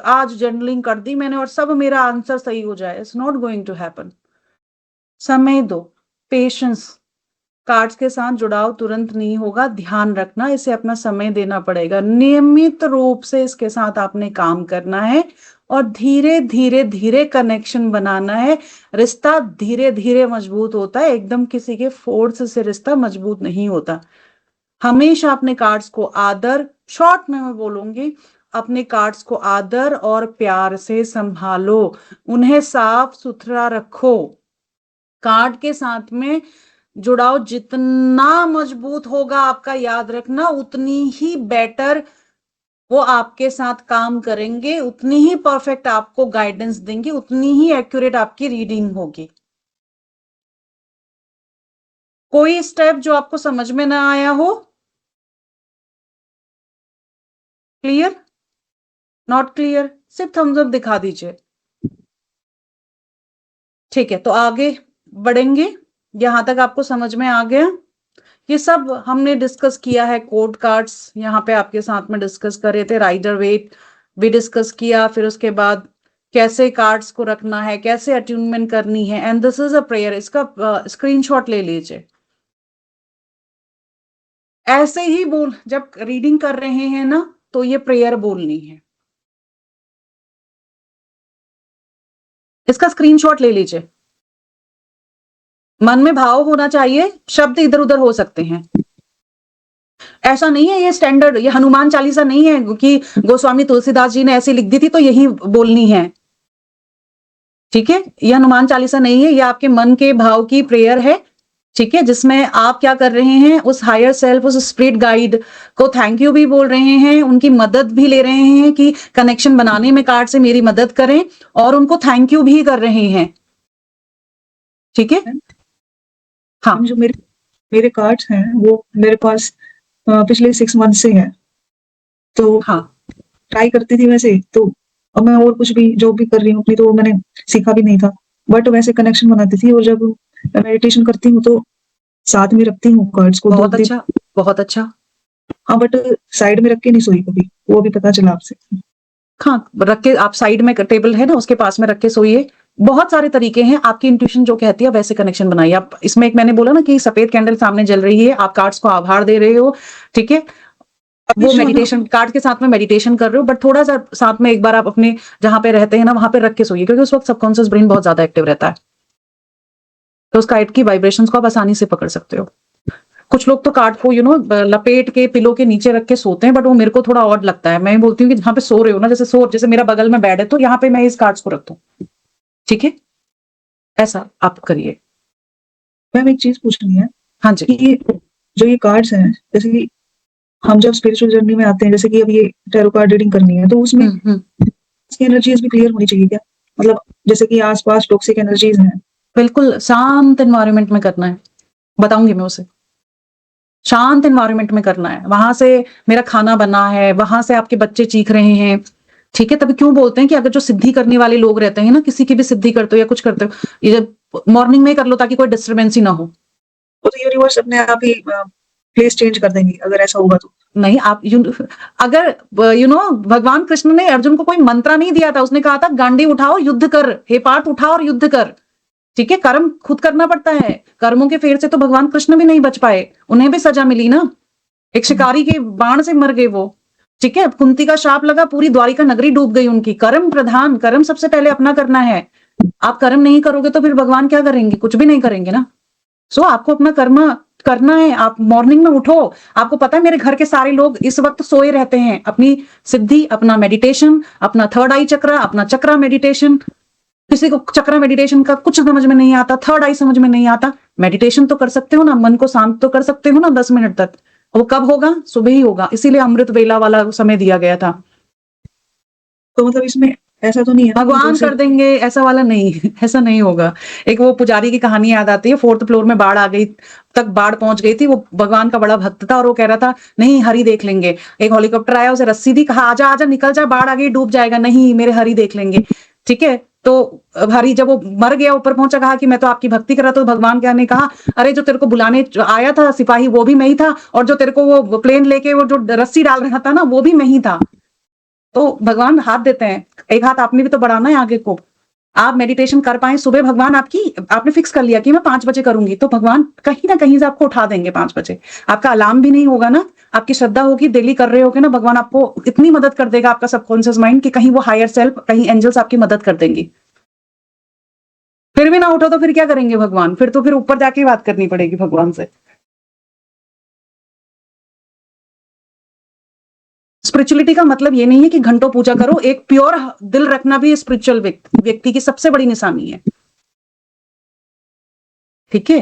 आज जर्नलिंग कर दी मैंने और सब मेरा आंसर सही हो जाए, it's not going to happen. समय दो, पेशेंस, कार्ड्स के साथ जुड़ाव तुरंत नहीं होगा, ध्यान रखना, इसे अपना समय देना पड़ेगा, नियमित रूप से इसके साथ आपने काम करना है और धीरे धीरे धीरे कनेक्शन बनाना है। रिश्ता धीरे धीरे मजबूत होता है, एकदम किसी के फोर्स से रिश्ता मजबूत नहीं होता। हमेशा अपने कार्ड्स को आदर, शॉर्ट में मैं बोलूंगी, अपने कार्ड्स को आदर और प्यार से संभालो, उन्हें साफ सुथरा रखो। कार्ड के साथ में जुड़ाव जितना मजबूत होगा आपका, याद रखना, उतनी ही बेटर वो आपके साथ काम करेंगे, उतनी ही परफेक्ट आपको गाइडेंस देंगे, उतनी ही एक्यूरेट आपकी रीडिंग होगी। कोई स्टेप जो आपको समझ में ना आया हो, क्लियर, नॉट क्लियर, सिर्फ थम्स अप दिखा दीजिए। ठीक है, तो आगे बढ़ेंगे, यहां तक आपको समझ में आ गया। ये सब हमने डिस्कस किया है, कोड कार्ड्स यहाँ पे आपके साथ में डिस्कस कर रहे थे, राइडर वेट भी डिस्कस किया, फिर उसके बाद कैसे कार्ड्स को रखना है, कैसे अट्यूनमेंट करनी है, and this is a prayer, इसका स्क्रीनशॉट ले लीजिए। ऐसे ही बोल, जब रीडिंग कर रहे हैं ना तो ये प्रेयर बोलनी है, इसका स्क्रीनशॉट ले लीजिए। मन में भाव होना चाहिए, शब्द इधर उधर हो सकते हैं, ऐसा नहीं है ये स्टैंडर्ड, ये हनुमान चालीसा नहीं है कि गोस्वामी तुलसीदास जी ने ऐसी लिख दी थी तो यही बोलनी है। ठीक है, ये हनुमान चालीसा नहीं है, ये आपके मन के भाव की प्रेयर है। ठीक है, जिसमें आप क्या कर रहे हैं, उस हायर सेल्फ, उस स्पिरिट गाइड को थैंक यू भी बोल रहे हैं, उनकी मदद भी ले रहे हैं कि कनेक्शन बनाने में कार्ड से मेरी मदद करें, और उनको थैंक यू भी कर रहे हैं। ठीक है, हाँ, जो मेरे कार्ड्स हैं वो मेरे पास पिछले 6 मंथ से है, तो हाँ, ट्राई करती थी वैसे, तो अब मैं और कुछ भी जॉब भी कर रही हूँ अपनी, तो मैंने सीखा भी नहीं था, बट वैसे कनेक्शन बनाती थी, और जब मेडिटेशन करती हूँ तो साथ में रखती हूँ कार्ड्स को। बहुत अच्छा, बहुत अच्छा। हाँ, बट साइड में रख के नहीं सोई कभी, वो भी पता चला आपसे। हाँ, रख के आप साइड में, टेबल है ना उसके पास में रख के सोइए। बहुत सारे तरीके हैं, आपकी इंट्यूशन जो कहती है वैसे कनेक्शन बनाइए आप। इसमें एक मैंने बोला ना कि सफेद कैंडल सामने जल रही है, आप कार्ड्स को आभार दे रहे हो। ठीक है, वो मेडिटेशन, कार्ड के साथ में मेडिटेशन कर रहे हो, बट थोड़ा सा साथ में एक बार आप अपने जहां पे रहते हैं ना वहां पे रख के सोइए, क्योंकि उस वक्त सबकॉन्शियस ब्रेन बहुत ज्यादा एक्टिव रहता है, तो उस कार्ड की वाइब्रेशंस को आप आसानी से पकड़ सकते हो। कुछ लोग तो कार्ड को लपेट के पिलो के नीचे रख के सोते हैं, बट वो मेरे को थोड़ा ऑड लगता है। मैं बोलती हूँ कि जहाँ पे सो रहे हो ना, जैसे मेरा बगल में बेड है तो यहाँ पे मैं इस कार्ड्स को रखता हूँ, ठीक है, ऐसा आप करिए। मैम एक चीज पूछनी है हाँ जी। कि जो ये कार्ड्स हैं, जैसे कि हम जब स्पिरिचुअल जर्नी में आते हैं, जैसे कि अब ये टैरो कार्ड रीडिंग करनी है, तो उसमें इसकी एनर्जीज भी क्लियर होनी चाहिए क्या? मतलब जैसे कि आसपास टॉक्सिक एनर्जीज हैं, बिल्कुल शांत एनवायरनमेंट में करना है, बताऊंगी मैं उसे। शांत एनवायरनमेंट में करना है, वहां से मेरा खाना बना है, वहां से आपके बच्चे चीख रहे हैं, ठीक है। तभी क्यों बोलते हैं कि अगर जो सिद्धि करने वाले लोग रहते हैं ना, किसी की भी सिद्धि करते हो या कुछ करते हो, ये मॉर्निंग में कर लो ताकि कोई डिस्टर्बेंस ही ना हो। वो तो यूनिवर्स अपने आप ही प्लेस चेंज कर देंगे अगर ऐसा होगा तो। नहीं, आप अगर भगवान कृष्ण ने अर्जुन को कोई मंत्र नहीं दिया था, उसने कहा था गांडी उठाओ युद्ध कर, हे पार्थ उठाओ और युद्ध कर, ठीक है। कर्म खुद करना पड़ता है, कर्मों के फेर से तो भगवान कृष्ण भी नहीं बच पाए, उन्हें भी सजा मिली ना, एक शिकारी के बाण से मर गए वो, ठीक है। कुंती का शाप लगा, पूरी द्वारिका नगरी डूब गई उनकी। कर्म प्रधान, कर्म सबसे पहले अपना करना है। आप कर्म नहीं करोगे तो फिर भगवान क्या करेंगे? कुछ भी नहीं करेंगे ना। सो आपको अपना कर्म करना है। आप मॉर्निंग में उठो, आपको पता है मेरे घर के सारे लोग इस वक्त सोए रहते हैं, अपनी सिद्धि, अपना मेडिटेशन, अपना थर्ड आई चक्र, अपना चक्रा मेडिटेशन। किसी को चक्रा मेडिटेशन का कुछ समझ में नहीं आता, थर्ड आई समझ में नहीं आता, मेडिटेशन तो कर सकते हो ना, मन को शांत तो कर सकते हो ना 10 मिनट तक। वो कब होगा? सुबह ही होगा, इसीलिए अमृत वेला वाला समय दिया गया था। तो मतलब इसमें ऐसा तो नहीं है भगवान कर देंगे ऐसा वाला नहीं, ऐसा नहीं होगा। एक वो पुजारी की कहानी याद आती है, 4th फ्लोर में बाढ़ आ गई, तक बाढ़ पहुंच गई थी, वो भगवान का बड़ा भक्त था और वो कह रहा था नहीं हरि देख लेंगे। एक हेलीकॉप्टर आया, उसे रस्सी दी, कहा आजा आजा निकल जा, बाढ़ आ गई डूब जाएगा, नहीं मेरे हरि देख लेंगे, ठीक है। तो हरि जब वो मर गया, ऊपर पहुंचा, कहा कि मैं तो आपकी भक्ति कर रहा था, तो भगवान क्या ने कहा, अरे जो तेरे को बुलाने आया था सिपाही वो भी मैं ही था, और जो तेरे को वो प्लेन लेके वो जो रस्सी डाल रहा था ना वो भी मैं ही था। तो भगवान हाथ देते हैं, एक हाथ आपने भी तो बढ़ाना है आगे को। आप मेडिटेशन कर पाए सुबह, भगवान आपने फिक्स कर लिया कि मैं 5 बजे करूंगी, तो भगवान कहीं ना कहीं से आपको उठा देंगे 5 बजे। आपका अलार्म भी नहीं होगा ना, आपकी श्रद्धा होगी, डेली कर रहे होगे ना, भगवान आपको इतनी मदद कर देगा, आपका सबकॉन्शियस माइंड, कि कहीं वो हायर सेल्फ, कहीं एंजल्स आपकी मदद कर देंगी। फिर भी ना उठो तो फिर क्या करेंगे भगवान? फिर ऊपर जाके बात करनी पड़ेगी भगवान से। स्पिरिचुअलिटी का मतलब ये नहीं है कि घंटों पूजा करो, एक प्योर दिल रखना भी स्पिरिचुअल व्यक्ति की सबसे बड़ी निशानी है, ठीक है।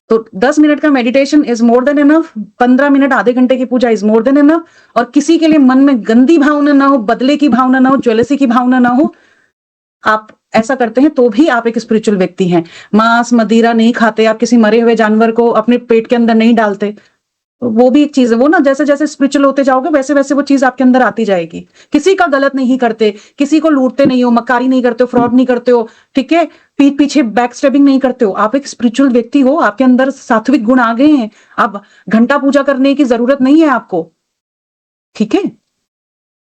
तो 10 मिनट का meditation is more than enough, 15 minute आधे घंटे की पूजा इज मोर देन इनफ। और किसी के लिए मन में गंदी भावना ना हो, बदले की भावना ना हो, ज्वेलसी की भावना ना हो, आप ऐसा करते हैं तो भी आप एक स्पिरिचुअल व्यक्ति हैं। मांस मदिरा नहीं खाते, आप किसी मरे हुए जानवर को अपने पेट के अंदर नहीं डालते, वो भी एक चीज है। वो ना जैसे जैसे स्पिरिचुअल होते जाओगे वैसे वैसे वो चीज आपके अंदर आती जाएगी। किसी का गलत नहीं करते, किसी को लूटते नहीं हो, मक्कारी नहीं करते हो, फ्रॉड नहीं करते हो, ठीक है, पीठ पीछे बैक स्टेबिंग नहीं करते हो। आप एक स्पिरिचुअल व्यक्ति हो, आपके अंदर सात्विक गुण आ गए हैं, अब घंटा पूजा करने की जरूरत नहीं है आपको, ठीक है।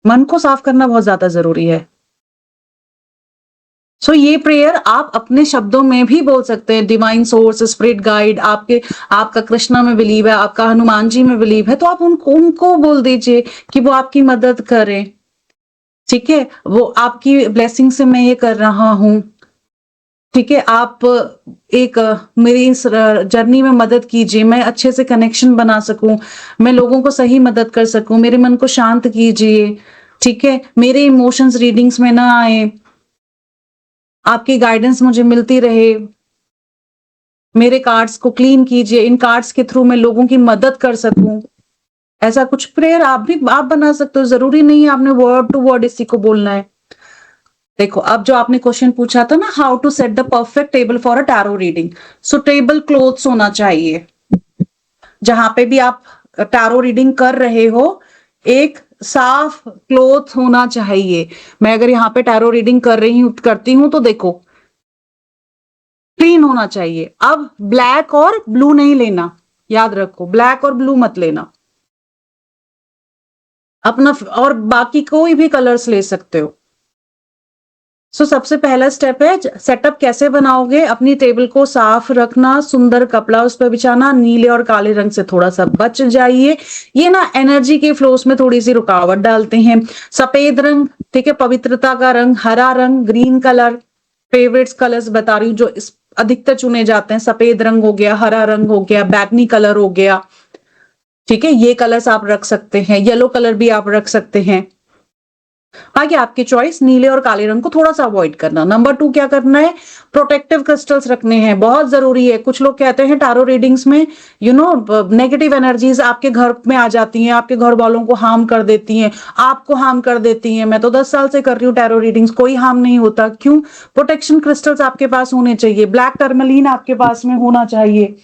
मन को साफ करना बहुत ज्यादा जरूरी है। सो ये प्रेयर आप अपने शब्दों में भी बोल सकते हैं। डिवाइन सोर्स, स्पिरिट गाइड, आपका कृष्णा में बिलीव है, आपका हनुमान जी में बिलीव है, तो आप उनको बोल दीजिए कि वो आपकी मदद करें, ठीक है। वो आपकी ब्लेसिंग से मैं ये कर रहा हूं, ठीक है। आप मेरी इस जर्नी में मदद कीजिए, मैं अच्छे से कनेक्शन बना सकूं, मैं लोगों को सही मदद कर सकूं, मेरे मन को शांत कीजिए, ठीक है। मेरे इमोशंस रीडिंग्स में ना आए, आपकी गाइडेंस मुझे मिलती रहे, मेरे कार्ड्स को क्लीन कीजिए, इन कार्ड्स के थ्रू मैं लोगों की मदद कर सकूं। ऐसा कुछ प्रेयर आप बना सकते हो, जरूरी नहीं है आपने वर्ड टू वर्ड इसी को बोलना है। देखो, अब जो आपने क्वेश्चन पूछा था ना, how to set the perfect table for a tarot reading, so table cloths होना चाहिए। जहां पे भी आप टैरो रीडिंग कर रहे हो, एक साफ क्लोथ होना चाहिए। मैं अगर यहाँ पे टैरो रीडिंग करती हूं तो देखो क्लीन होना चाहिए। अब ब्लैक और ब्लू नहीं लेना, याद रखो, ब्लैक और ब्लू मत लेना, अपना और बाकी कोई भी कलर्स ले सकते हो। सो सबसे पहला स्टेप है सेटअप कैसे बनाओगे। अपनी टेबल को साफ रखना, सुंदर कपड़ा उस पर बिछाना, नीले और काले रंग से थोड़ा सा बच जाइए, ये ना एनर्जी के फ्लोस में थोड़ी सी रुकावट डालते हैं। सफेद रंग, ठीक है, पवित्रता का रंग, हरा रंग, ग्रीन कलर, फेवरेट्स कलर्स बता रही हूँ जो अधिकतर चुने जाते हैं। सफेद रंग हो गया, हरा रंग हो गया, बैगनी कलर हो गया, ठीक है, ये कलर्स आप रख सकते हैं, येलो कलर भी आप रख सकते हैं। आगे आपकी चॉइस, नीले और काले रंग को थोड़ा सा अवॉइड करना। नंबर 2 क्या करना है, प्रोटेक्टिव क्रिस्टल्स रखने हैं, बहुत जरूरी है। कुछ लोग कहते हैं टैरो रीडिंग्स में नेगेटिव एनर्जीज आपके घर में आ जाती हैं, आपके घर वालों को हार्म कर देती हैं, आपको हार्म कर देती हैं। मैं तो 10 साल से कर रही हूँ टैरो रीडिंग्स, कोई हार्म नहीं होता। क्यों? प्रोटेक्शन क्रिस्टल्स आपके पास होने चाहिए, ब्लैक टर्मलीन आपके पास में होना चाहिए।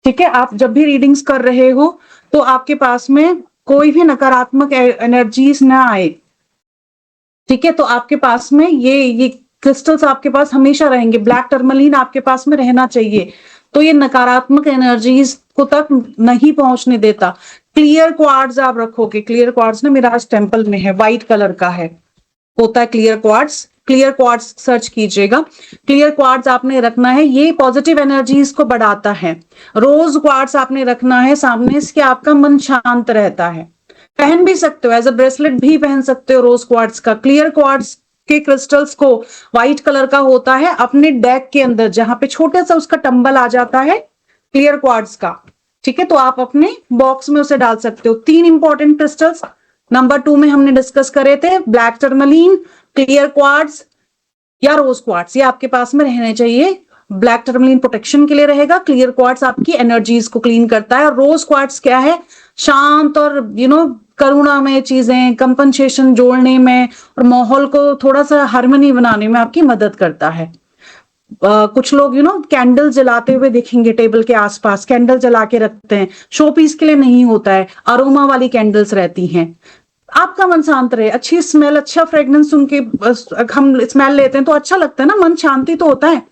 ठीक है, आप जब भी रीडिंग्स कर रहे हो तो आपके पास में कोई भी नकारात्मक एनर्जीज ना आए। ठीक है, तो आपके पास में ये क्रिस्टल्स आपके पास हमेशा रहेंगे, ब्लैक टर्मलीन आपके पास में रहना चाहिए, तो ये नकारात्मक एनर्जीज को तक नहीं पहुंचने देता। क्लियर क्वार्ट्ज आप रखोगे, क्लियर क्वार्ट्ज ना मेरा आज टेम्पल में है, व्हाइट कलर का है, होता है clear quartz. Clear quartz search कीजिएगा, क्लियर क्वार्ट्ज आपने रखना है, ये पॉजिटिव एनर्जीज को बढ़ाता है। रोज क्वार्ट्ज आपने रखना है सामने, इसके आपका मन शांत रहता है। पहन भी सकते हो, एज अ ब्रेसलेट भी पहन सकते हो रोज क्वार्ट्ज का। क्लियर क्वार्ट्ज के क्रिस्टल्स को व्हाइट कलर का होता है, अपने डेक के अंदर जहां पे छोटा सा उसका टंबल आ जाता है क्लियर क्वार्ट्ज का, ठीक है, तो आप अपने बॉक्स में उसे डाल सकते हो। 3 इंपॉर्टेंट क्रिस्टल्स नंबर 2 में हमने डिस्कस करे थे, ब्लैक टर्मलीन, क्लियर क्वार्ट्ज या रोज क्वार्ट्ज, ये आपके पास में रहने चाहिए। ब्लैक टर्मलीन प्रोटेक्शन के लिए रहेगा, क्लियर क्वार्ट्ज आपकी एनर्जीज को क्लीन करता है, और रोज क्वार्ट्ज क्या है, शांत और करुणा में चीजें, कंपनसेशन जोड़ने में और माहौल को थोड़ा सा हार्मनी बनाने में आपकी मदद करता है। कुछ लोग कैंडल जलाते हुए देखेंगे, टेबल के आसपास कैंडल जला के रखते हैं, शो पीस के लिए नहीं होता है, अरोमा वाली कैंडल्स रहती हैं। आपका मन शांत रहे, अच्छी स्मेल, अच्छा फ्रेग्रेंस सुन के हम स्मेल लेते हैं तो अच्छा लगता है ना, मन शांति तो होता है।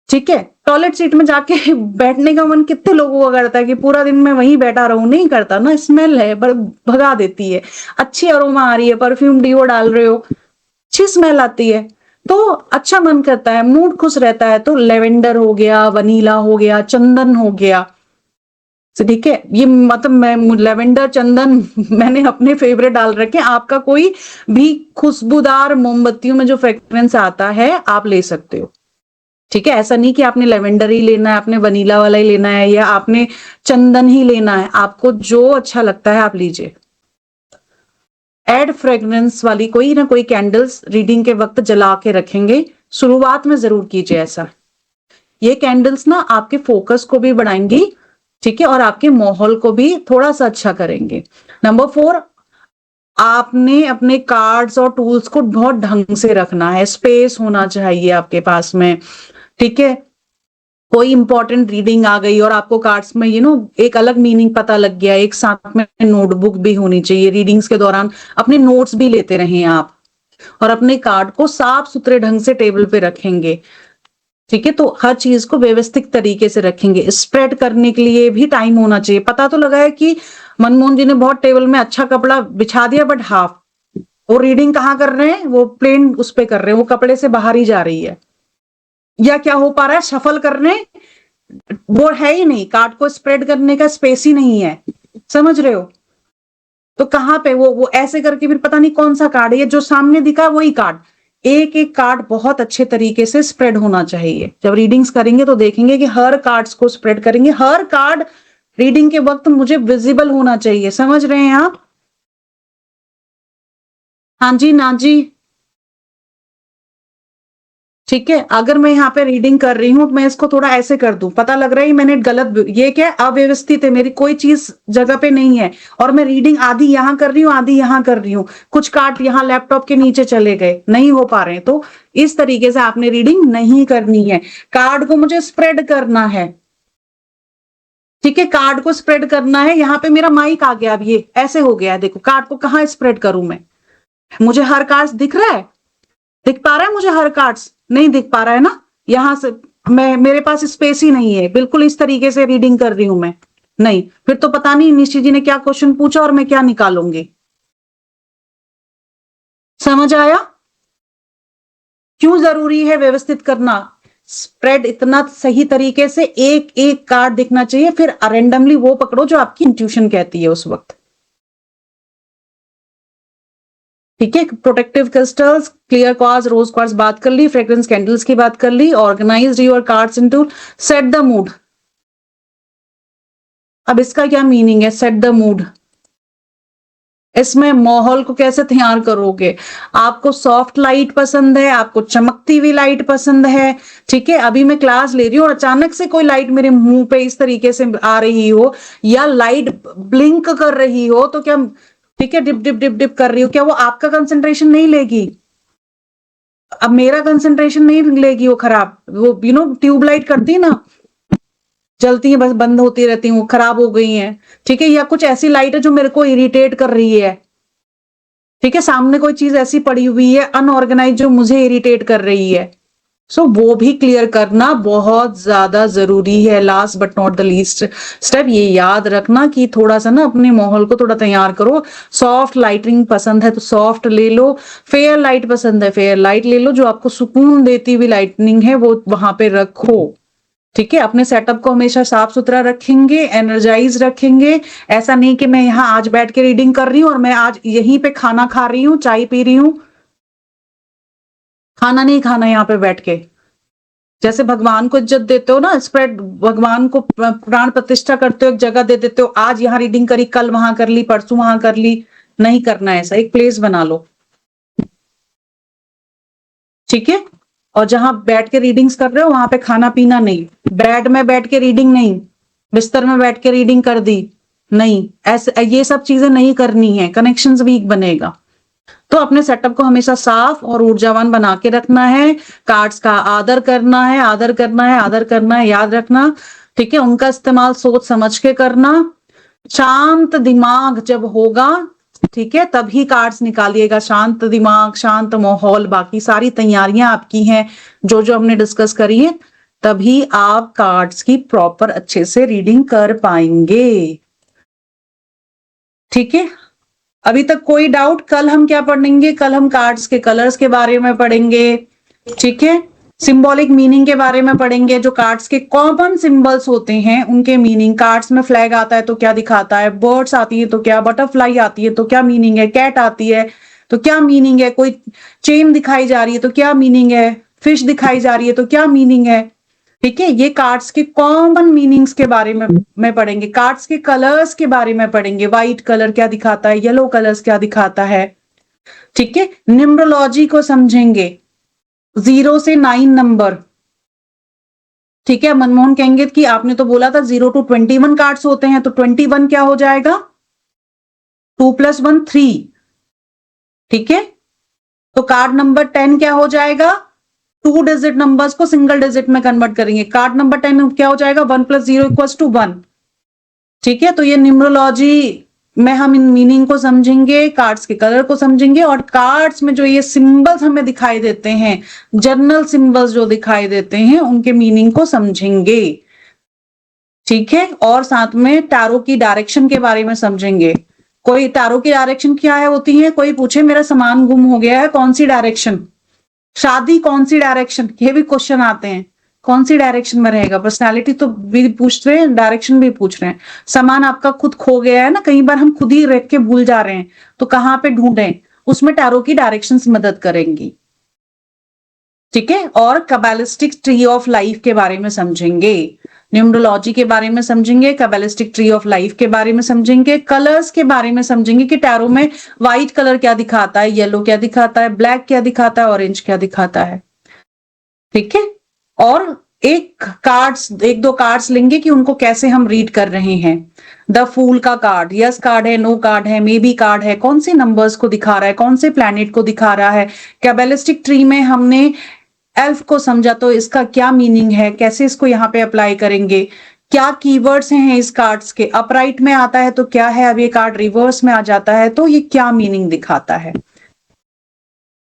ठीक है, टॉयलेट सीट में जाके बैठने का मन कितने लोगों को करता है कि पूरा दिन मैं वहीं बैठा रहूं, नहीं करता ना, स्मेल है भगा देती है। अच्छी अरोमा आ रही है, परफ्यूम डिओ डाल रहे हो, अच्छी स्मेल आती है तो अच्छा मन करता है, मूड खुश रहता है। तो लेवेंडर हो गया, वनीला हो गया, चंदन हो गया, ठीक है, ये मतलब मैं लेवेंडर चंदन मैंने अपने फेवरेट डाल रखे। आपका कोई भी खुशबूदार मोमबत्तियों में जो फ्रेग्रेंस आता है आप ले सकते हो। ठीक है, ऐसा नहीं कि आपने लेवेंडर ही लेना है, आपने वनीला वाला ही लेना है, या आपने चंदन ही लेना है, आपको जो अच्छा लगता है आप लीजिए। एड फ्रेग्रेंस वाली कोई ना कोई कैंडल्स रीडिंग के वक्त जला के रखेंगे, शुरुआत में जरूर कीजिए ऐसा। ये कैंडल्स ना आपके फोकस को भी बढ़ाएंगी, ठीक है, और आपके माहौल को भी थोड़ा सा अच्छा करेंगे। नंबर 4, आपने अपने कार्ड्स और टूल्स को बहुत ढंग से रखना है, स्पेस होना चाहिए आपके पास में। ठीक है, कोई इंपॉर्टेंट रीडिंग आ गई और आपको कार्ड्स में एक अलग मीनिंग पता लग गया, एक साथ में नोटबुक भी होनी चाहिए। रीडिंग्स के दौरान अपने नोट्स भी लेते रहें आप, और अपने कार्ड को साफ सुथरे ढंग से टेबल पे रखेंगे। ठीक है, तो हर चीज को व्यवस्थित तरीके से रखेंगे। स्प्रेड करने के लिए भी टाइम होना चाहिए। पता तो लगा है कि मनमोहन जी ने बहुत टेबल में अच्छा कपड़ा बिछा दिया, बट हाफ, वो रीडिंग कहाँ कर रहे हैं, वो प्लेन उस पे कर रहे हैं, वो कपड़े से बाहर ही जा रही है, या क्या हो पा रहा है, शफल करने वो है ही नहीं, कार्ड को स्प्रेड करने का स्पेस ही नहीं है, समझ रहे हो। तो कहां पे वो ऐसे करके फिर पता नहीं कौन सा कार्ड है, ये जो सामने दिखा वही कार्ड, एक एक कार्ड बहुत अच्छे तरीके से स्प्रेड होना चाहिए। जब रीडिंग्स करेंगे तो देखेंगे कि हर कार्ड्स को स्प्रेड करेंगे, हर कार्ड रीडिंग के वक्त मुझे विजिबल होना चाहिए, समझ रहे हैं आप। हाँ जी, ना जी, ठीक है, अगर मैं यहाँ पे रीडिंग कर रही हूं, मैं इसको थोड़ा ऐसे कर दूं, पता लग रहा है मैंने गलत, ये क्या है, अव्यवस्थित है, मेरी कोई चीज जगह पे नहीं है, और मैं रीडिंग आधी यहां कर रही हूँ, आधी यहां कर रही हूँ, कुछ कार्ड यहाँ लैपटॉप के नीचे चले गए, नहीं हो पा रहे हैं, तो इस तरीके से आपने रीडिंग नहीं करनी है। कार्ड को मुझे स्प्रेड करना है, ठीक है, कार्ड को स्प्रेड करना है। यहाँ पे मेरा माइक आ गया, अब ये ऐसे हो गया, देखो कार्ड को कहाँ स्प्रेड करूं मैं, मुझे हर कार्ड दिख रहा है, दिख पा रहा है मुझे हर कार्ड्स, नहीं दिख पा रहा है ना, यहां से मेरे पास स्पेस ही नहीं है, बिल्कुल इस तरीके से रीडिंग कर रही हूं मैं, नहीं, फिर तो पता नहीं निश्चित जी ने क्या क्वेश्चन पूछा और मैं क्या निकालूंगी। समझ आया क्यों जरूरी है व्यवस्थित करना, स्प्रेड इतना सही तरीके से, एक एक कार्ड दिखना चाहिए, फिर रैंडमली वो पकड़ो जो आपकी इंट्यूशन कहती है उस वक्त। ठीक है, protective crystals, clear quartz, rose quartz बात कर ली, फ्रेग्रेंस कैंडल्स की बात कर ली, organise your cards into set the mood. अब इसका क्या मीनिंग है? Set the mood. इसमें माहौल को कैसे तैयार करोगे? आपको सॉफ्ट लाइट पसंद है, आपको चमकती हुई लाइट पसंद है, ठीक है। अभी मैं क्लास ले रही हूँ और अचानक से कोई लाइट मेरे मुंह पे इस तरीके से आ रही हो या लाइट ब्लिंक कर रही हो तो क्या, ठीक है, डिप डिप डिप डिप कर रही हो, क्या वो आपका कंसंट्रेशन नहीं लेगी? अब मेरा कंसंट्रेशन नहीं लेगी वो खराब, वो ट्यूबलाइट करती है ना, जलती है बस बंद होती रहती हैं, वो खराब हो गई हैं, ठीक है। या कुछ ऐसी लाइट है जो मेरे को इरिटेट कर रही है, ठीक है, सामने कोई चीज ऐसी पड़ी हुई है अनऑर्गेनाइज जो मुझे इरिटेट कर रही है, सो वो भी क्लियर करना बहुत ज्यादा जरूरी है। Last but not the least step ये याद रखना कि थोड़ा सा ना अपने माहौल को थोड़ा तैयार करो। सॉफ्ट लाइटिंग पसंद है तो सॉफ्ट ले लो, फेयर लाइट पसंद है फेयर लाइट ले लो, जो आपको सुकून देती हुई लाइटनिंग है वो वहां पे रखो, ठीक है। अपने सेटअप को हमेशा साफ सुथरा रखेंगे, एनर्जाइज रखेंगे। ऐसा नहीं कि मैं यहाँ आज बैठ के रीडिंग कर रही हूँ और मैं आज यहीं पे खाना खा रही हूँ, चाय पी रही हूँ, खाना नहीं खाना यहाँ पे बैठ के। जैसे भगवान को इज्जत देते हो ना, स्प्रेड, भगवान को प्राण प्रतिष्ठा करते हो, एक जगह दे देते हो, आज यहाँ रीडिंग करी, कल वहां कर ली, परसों वहां कर ली, नहीं करना है ऐसा। एक प्लेस बना लो, ठीक है। और जहां बैठ के रीडिंग्स कर रहे हो वहां पे खाना पीना नहीं, बेड में बैठ के रीडिंग नहीं, बिस्तर में बैठ के रीडिंग कर दी नहीं, ऐसे ये सब चीजें नहीं करनी है, कनेक्शंस वीक बनेगा। तो अपने सेटअप को हमेशा साफ और ऊर्जावान बना के रखना है। कार्ड्स का आदर करना है, आदर करना है, आदर करना है, याद रखना, ठीक है। उनका इस्तेमाल सोच समझ के करना। शांत दिमाग जब होगा, ठीक है, तभी कार्ड्स निकालिएगा। शांत दिमाग, शांत माहौल, बाकी सारी तैयारियां आपकी हैं जो जो हमने डिस्कस करी है, तभी आप कार्ड्स की प्रॉपर अच्छे से रीडिंग कर पाएंगे, ठीक है। अभी तक कोई डाउट? कल हम क्या पढ़ेंगे? कल हम कार्ड्स के कलर्स के बारे में पढ़ेंगे, ठीक है। सिंबॉलिक मीनिंग के बारे में पढ़ेंगे, जो कार्ड्स के कॉमन सिंबल्स होते हैं उनके मीनिंग। कार्ड्स में फ्लैग आता है तो क्या दिखाता है, बर्ड्स आती है तो क्या, बटरफ्लाई आती है तो क्या मीनिंग है, कैट आती है तो क्या मीनिंग है, कोई चेन दिखाई जा रही है तो क्या मीनिंग है, फिश दिखाई जा रही है तो क्या मीनिंग है, ठीक है। ये कार्ड्स के कॉमन मीनिंग्स के बारे में पढ़ेंगे। कार्ड्स के कलर्स के बारे में पढ़ेंगे, व्हाइट कलर क्या दिखाता है, येलो कलर्स क्या दिखाता है, ठीक है। न्यूमरोलॉजी को समझेंगे, 0 से 9 नंबर, ठीक है। मनमोहन कहेंगे कि आपने तो बोला था 0 to 21 कार्ड्स होते हैं, तो 21 क्या हो जाएगा? 2 + 1 3, ठीक है। तो कार्ड नंबर 10 क्या हो जाएगा? 2 डिजिट नंबर्स को सिंगल डिजिट में कन्वर्ट करेंगे। कार्ड नंबर 10 क्या हो जाएगा? 1 + 0 = 1, ठीक है। तो ये न्यूमरोलॉजी में हम इन मीनिंग को समझेंगे, कार्ड्स के कलर को समझेंगे, और कार्ड्स में जो ये सिंबल्स हमें दिखाई देते हैं, जर्नल सिंबल्स जो दिखाई देते हैं, उनके मीनिंग को समझेंगे, ठीक है। और साथ में टैरो की डायरेक्शन के बारे में समझेंगे। कोई टैरो की डायरेक्शन क्या है होती है? कोई पूछे मेरा सामान गुम हो गया है, कौन सी डायरेक्शन? शादी कौन सी डायरेक्शन? ये भी क्वेश्चन आते हैं, कौन सी डायरेक्शन में रहेगा? पर्सनालिटी तो भी पूछ रहे हैं, डायरेक्शन भी पूछ रहे हैं। सामान आपका खुद खो गया है ना, कई बार हम खुद ही रख के भूल जा रहे हैं, तो कहां पे ढूंढें? उसमें टैरो की डायरेक्शंस मदद करेंगी, ठीक है। और कैबलिस्टिक ट्री ऑफ लाइफ के बारे में समझेंगे, न्यूमरोलॉजी के बारे में समझेंगे, कैबलिस्टिक ट्री ऑफ लाइफ के बारे में समझेंगे, कलर्स के बारे में समझेंगे कि टैरो में व्हाइट कलर क्या दिखाता है, येलो क्या दिखाता है, ब्लैक क्या दिखाता है, ऑरेंज क्या दिखाता है, ठीक है। और एक दो कार्ड्स लेंगे कि उनको कैसे हम रीड कर रहे हैं। द फूल का कार्ड, यस कार्ड है, नो कार्ड है, मे बी कार्ड है, कौन से नंबर्स को दिखा रहा है, कौन से प्लैनेट को दिखा रहा है। कैबलिस्टिक ट्री में हमने एल्फ को समझा तो इसका क्या मीनिंग है, कैसे इसको यहाँ पे अप्लाई करेंगे, क्या कीवर्ड्स हैं इस कार्ड्स के। अपराइट में आता है तो क्या है, अब ये कार्ड रिवर्स में आ जाता है तो ये क्या मीनिंग दिखाता है,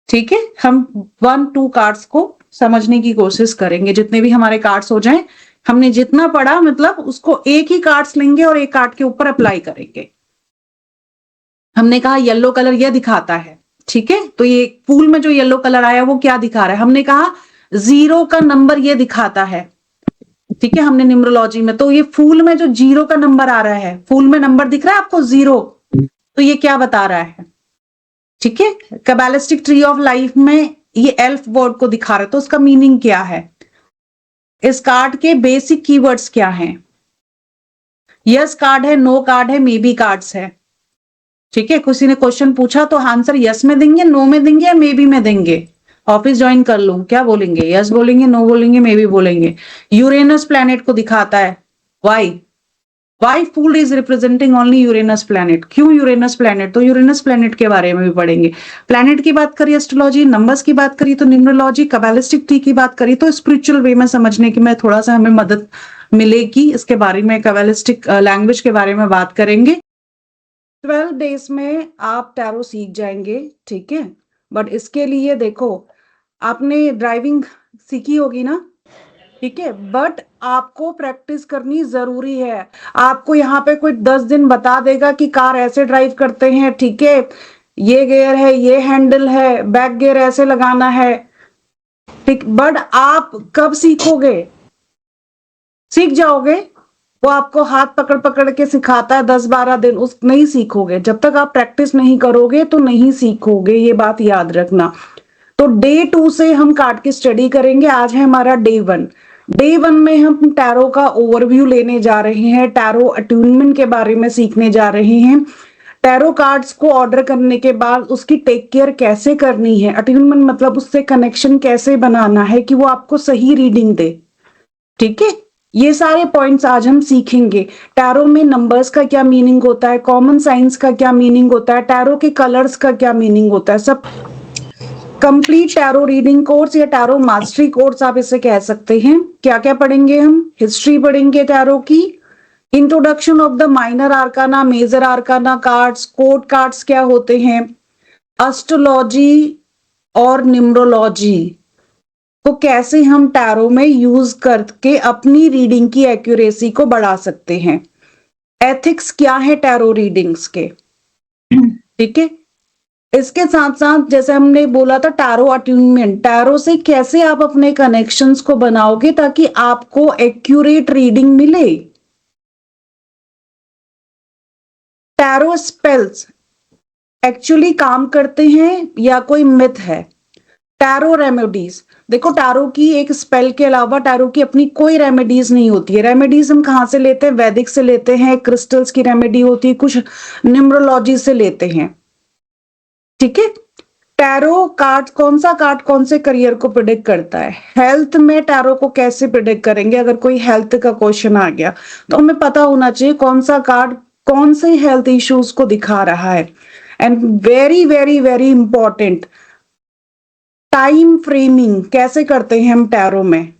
ठीक है। हम 1-2 कार्ड्स को समझने की कोशिश करेंगे, जितने भी हमारे कार्ड्स हो जाएं। हमने जितना पढ़ा मतलब उसको एक ही कार्ड्स लेंगे और एक कार्ड के ऊपर अप्लाई करेंगे। हमने कहा येलो कलर यह दिखाता है, ठीक है, तो ये फूल में जो येलो कलर आया वो क्या दिखा रहा है। हमने कहा 0 का नंबर ये दिखाता है, ठीक है, हमने न्यूमरोलॉजी में। तो ये फूल में जो 0 का नंबर आ रहा है, फूल में नंबर दिख रहा है आपको 0, तो ये क्या बता रहा है, ठीक है। कैबलिस्टिक ट्री ऑफ लाइफ में ये एल्फ वर्ड को दिखा रहा है, तो उसका मीनिंग क्या है, इस कार्ड के बेसिक कीवर्ड्स क्या हैं, यस कार्ड है, नो कार्ड है, मे बी कार्ड्स है। ठीक है, किसी ने क्वेश्चन पूछा तो आंसर यस में देंगे, नो में देंगे या मे बी में देंगे। ऑफिस ज्वाइन कर लूं, क्या बोलेंगे? यस बोलेंगे, नो बोलेंगे, मे बी बोलेंगे। यूरेनस प्लैनेट को दिखाता है। Why fool is representing only Uranus planet? क्यों यूरेनस प्लैनेट? तो यूरेनस प्लैनेट के बारे में भी पढ़ेंगे। प्लैनेट की बात करिए एस्ट्रोलॉजी, नंबर्स की बात करिए तो न्यूमरोलॉजी, कबालिस्टिक ट्री की बात करिए तो स्पिरिचुअल वे में समझने की मैं थोड़ा सा हमें मदद मिलेगी। इसके बारे में कबालिस्टिक लैंग्वेज के बारे में बात करेंगे। 12 डेज में आप टैरो सीख जाएंगे, ठीक है। बट इसके लिए देखो, आपने ड्राइविंग सीखी होगी ना, ठीक है, बट आपको प्रैक्टिस करनी जरूरी है। आपको यहाँ पे कोई 10 दिन बता देगा कि कार ऐसे ड्राइव करते हैं, ठीक है, ये गियर है, ये हैंडल है, बैक गियर ऐसे लगाना है, ठीक, बट आप कब सीखोगे? सीख जाओगे, वो आपको हाथ पकड़ पकड़ के सिखाता है 10-12 दिन, उस नहीं सीखोगे। जब तक आप प्रैक्टिस नहीं करोगे तो नहीं सीखोगे, ये बात याद रखना। तो डे 2 से हम कार्ड की स्टडी करेंगे। आज है हमारा डे 1। डे 1 में हम टैरो का ओवरव्यू लेने जा रहे हैं, टैरो अट्यूनमेंट के बारे में सीखने जा रहे हैं। टैरो कार्ड्स को ऑर्डर करने के बाद उसकी टेक केयर कैसे करनी है, अट्यूनमेंट मतलब उससे कनेक्शन कैसे बनाना है कि वो आपको सही रीडिंग दे, ठीक है। ये सारे पॉइंट्स आज हम सीखेंगे। टैरो में नंबर्स का क्या मीनिंग होता है, कॉमन साइंस का क्या मीनिंग होता है, टैरो के कलर्स का क्या मीनिंग होता है, सब कंप्लीट टैरो रीडिंग कोर्स या टैरो मास्टरी कोर्स आप इसे कह सकते हैं। क्या क्या पढ़ेंगे हम? हिस्ट्री पढ़ेंगे टैरो की, introduction of the minor arcana, major arcana cards, court cards क्या होते हैं, एस्ट्रोलॉजी और न्यूमरोलॉजी को कैसे हम टैरो में यूज करके अपनी रीडिंग की एक्यूरेसी को बढ़ा सकते हैं, एथिक्स क्या है टैरो रीडिंग्स के, ठीक है। इसके साथ साथ जैसे हमने बोला था टैरो अट्यूनमेंट, टैरो से कैसे आप अपने कनेक्शंस को बनाओगे ताकि आपको एक्यूरेट रीडिंग मिले। टैरो स्पेल्स एक्चुअली काम करते हैं या कोई मिथ है? टैरो रेमेडीज, देखो टैरो की एक स्पेल के अलावा टैरो की अपनी कोई रेमेडीज नहीं होती है। रेमेडीज हम कहां से लेते हैं? वैदिक से लेते हैं, क्रिस्टल्स की रेमेडी होती है, कुछ न्यूमरोलॉजी से लेते हैं, ठीक है। टैरो कार्ड, कौन सा कार्ड कौन से करियर को प्रिडिक्ट करता है? हेल्थ में टैरो को कैसे प्रिडिक्ट करेंगे? अगर कोई हेल्थ का क्वेश्चन आ गया तो हमें पता होना चाहिए कौन सा कार्ड कौन से हेल्थ इश्यूज को दिखा रहा है। And very very very important, time framing कैसे करते हैं हम टैरो में?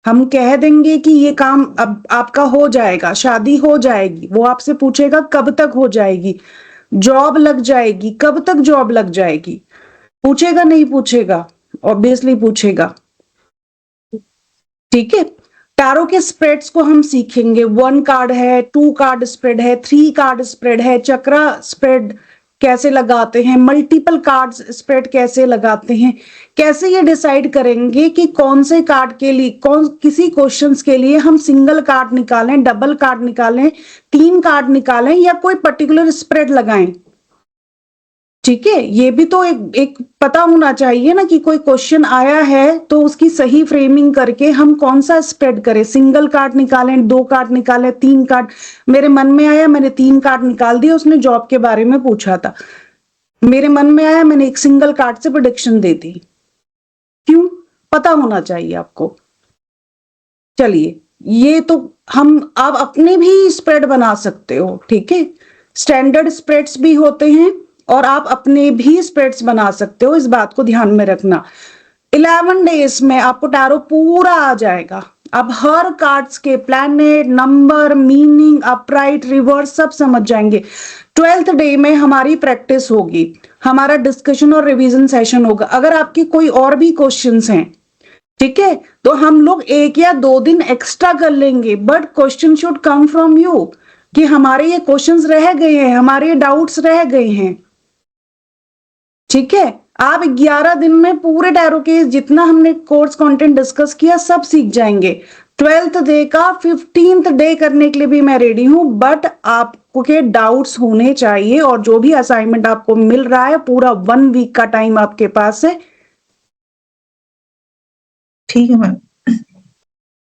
हम कह देंगे कि ये काम अब आपका हो जाएगा, शादी हो जाएगी, वो आपसे पूछेगा कब तक हो जाएगी, जॉब लग जाएगी, कब तक जॉब लग जाएगी, पूछेगा नहीं पूछेगा? ऑब्वियसली पूछेगा, ठीक है। टैरो के स्प्रेड्स को हम सीखेंगे। 1 कार्ड है, 2 कार्ड स्प्रेड है, 3 कार्ड स्प्रेड है, चक्रा स्प्रेड कैसे लगाते हैं, मल्टीपल कार्ड स्प्रेड कैसे लगाते हैं, कैसे ये डिसाइड करेंगे कि कौन से कार्ड के लिए, कौन किसी क्वेश्चंस के लिए हम सिंगल कार्ड निकालें, डबल कार्ड निकालें, 3 कार्ड निकालें या कोई पर्टिकुलर स्प्रेड लगाएं, ठीक है। ये भी तो एक पता होना चाहिए ना कि कोई क्वेश्चन आया है तो उसकी सही फ्रेमिंग करके हम कौन सा स्प्रेड करें, सिंगल कार्ड निकालें, 2 कार्ड निकालें, 3 कार्ड। मेरे मन में आया, मैंने 3 कार्ड निकाल दिए, उसने जॉब के बारे में पूछा था, मेरे मन में आया, मैंने एक सिंगल कार्ड से प्रेडिक्शन दे दी। क्यों? पता होना चाहिए आपको। चलिए, ये तो हम अब अपने भी स्प्रेड बना सकते हो, ठीक है। स्टैंडर्ड स्प्रेड्स भी होते हैं और आप अपने भी स्प्रेड्स बना सकते हो, इस बात को ध्यान में रखना। 11 डेज में आपको टैरो पूरा आ जाएगा। अब हर कार्ड्स के planet, number, meaning, upright, reverse सब समझ जाएंगे। 12th डे में हमारी प्रैक्टिस होगी, हमारा डिस्कशन और रिवीजन सेशन होगा। अगर आपके कोई और भी क्वेश्चंस हैं, ठीक है, तो हम लोग 1 या 2 दिन एक्स्ट्रा कर लेंगे, but question should come from you कि हमारे ये क्वेश्चंस रह गए हैं, हमारे ये डाउट्स रह गए हैं, ठीक है। आप 11 दिन में पूरे टैरो के जितना हमने कोर्स कंटेंट डिस्कस किया सब सीख जाएंगे। 12th डे का 15th डे करने के लिए भी मैं रेडी हूं, बट आपको के डाउट्स होने चाहिए और जो भी असाइनमेंट आपको मिल रहा है पूरा 1 वीक का टाइम आपके पास है, ठीक है मैम।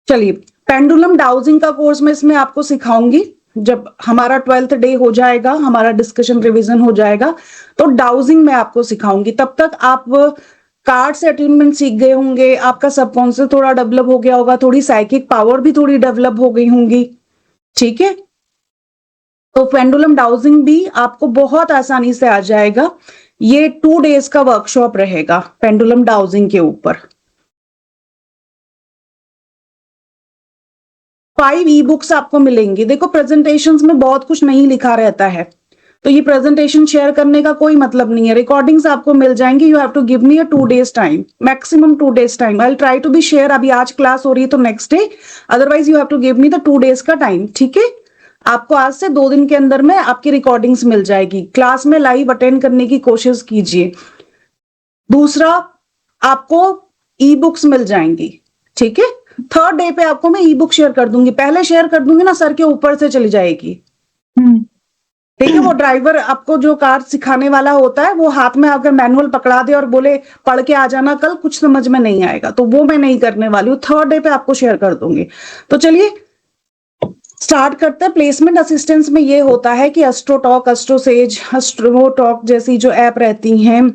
चलिए, पेंडुलम डाउजिंग का कोर्स मैं इसमें आपको सिखाऊंगी, जब हमारा 12th डे हो जाएगा, हमारा डिस्कशन रिवीजन हो जाएगा, तो डाउजिंग मैं आपको सिखाऊंगी। तब तक आप कार्ड से अटेनमेंट सीख गए होंगे, आपका सबकॉन्शियस थोड़ा डेवलप हो गया होगा, थोड़ी साइकिक पावर भी थोड़ी डेवलप हो गई होंगी। ठीक है, तो पेंडुलम डाउजिंग भी आपको बहुत आसानी से आ जाएगा। ये 2 डेज का वर्कशॉप रहेगा पेंडुलम डाउजिंग के ऊपर। 5 ई बुक्स आपको मिलेंगी। देखो प्रेजेंटेशंस में बहुत कुछ नहीं लिखा रहता है, तो ये प्रेजेंटेशन शेयर करने का कोई मतलब नहीं है। रिकॉर्डिंग्स आपको मिल जाएंगी। You have to give me a 2 days time, maximum 2 days time. I will try to be share. अभी आज क्लास हो रही है तो next day, otherwise you have to give me the 2 days का टाइम। ठीक है, आपको आज से 2 दिन के अंदर में आपकी रिकॉर्डिंग्स मिल जाएगी। क्लास में लाइव अटेंड करने की कोशिश कीजिए। दूसरा, आपको ई बुक्स मिल जाएंगी। ठीक है, 3rd डे पे आपको मैं ई बुक शेयर कर दूंगी। पहले शेयर कर दूंगी ना, सर के ऊपर से चली जाएगी। ठीक है, वो ड्राइवर आपको जो कार सिखाने वाला होता है, वो हाथ में अगर मैनुअल पकड़ा दे और बोले पढ़ के आ जाना कल, कुछ समझ में नहीं आएगा, तो वो मैं नहीं करने वाली हूँ। 3rd डे पे आपको शेयर कर दूंगी। तो चलिए स्टार्ट करते हैं। प्लेसमेंट असिस्टेंस में ये होता है कि एस्ट्रोटॉक, एस्ट्रोसेज, एस्ट्रोटॉक जैसी जो ऐप रहती हैं,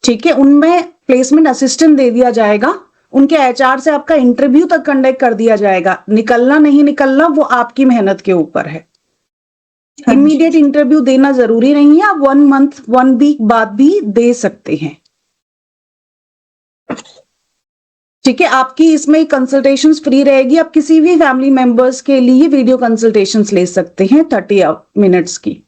ठीक है, उनमें प्लेसमेंट असिस्टेंट दे दिया जाएगा। उनके एचआर से आपका इंटरव्यू तक कंडक्ट कर दिया जाएगा। निकलना नहीं निकलना वो आपकी मेहनत के ऊपर है। इमीडिएट इंटरव्यू देना जरूरी नहीं है, आप 1 मंथ 1 वीक बाद भी दे सकते हैं। ठीक है, आपकी इसमें कंसल्टेशंस फ्री रहेगी। आप किसी भी फैमिली मेंबर्स के लिए वीडियो कंसल्टेशंस ले सकते हैं 30 मिनट्स की।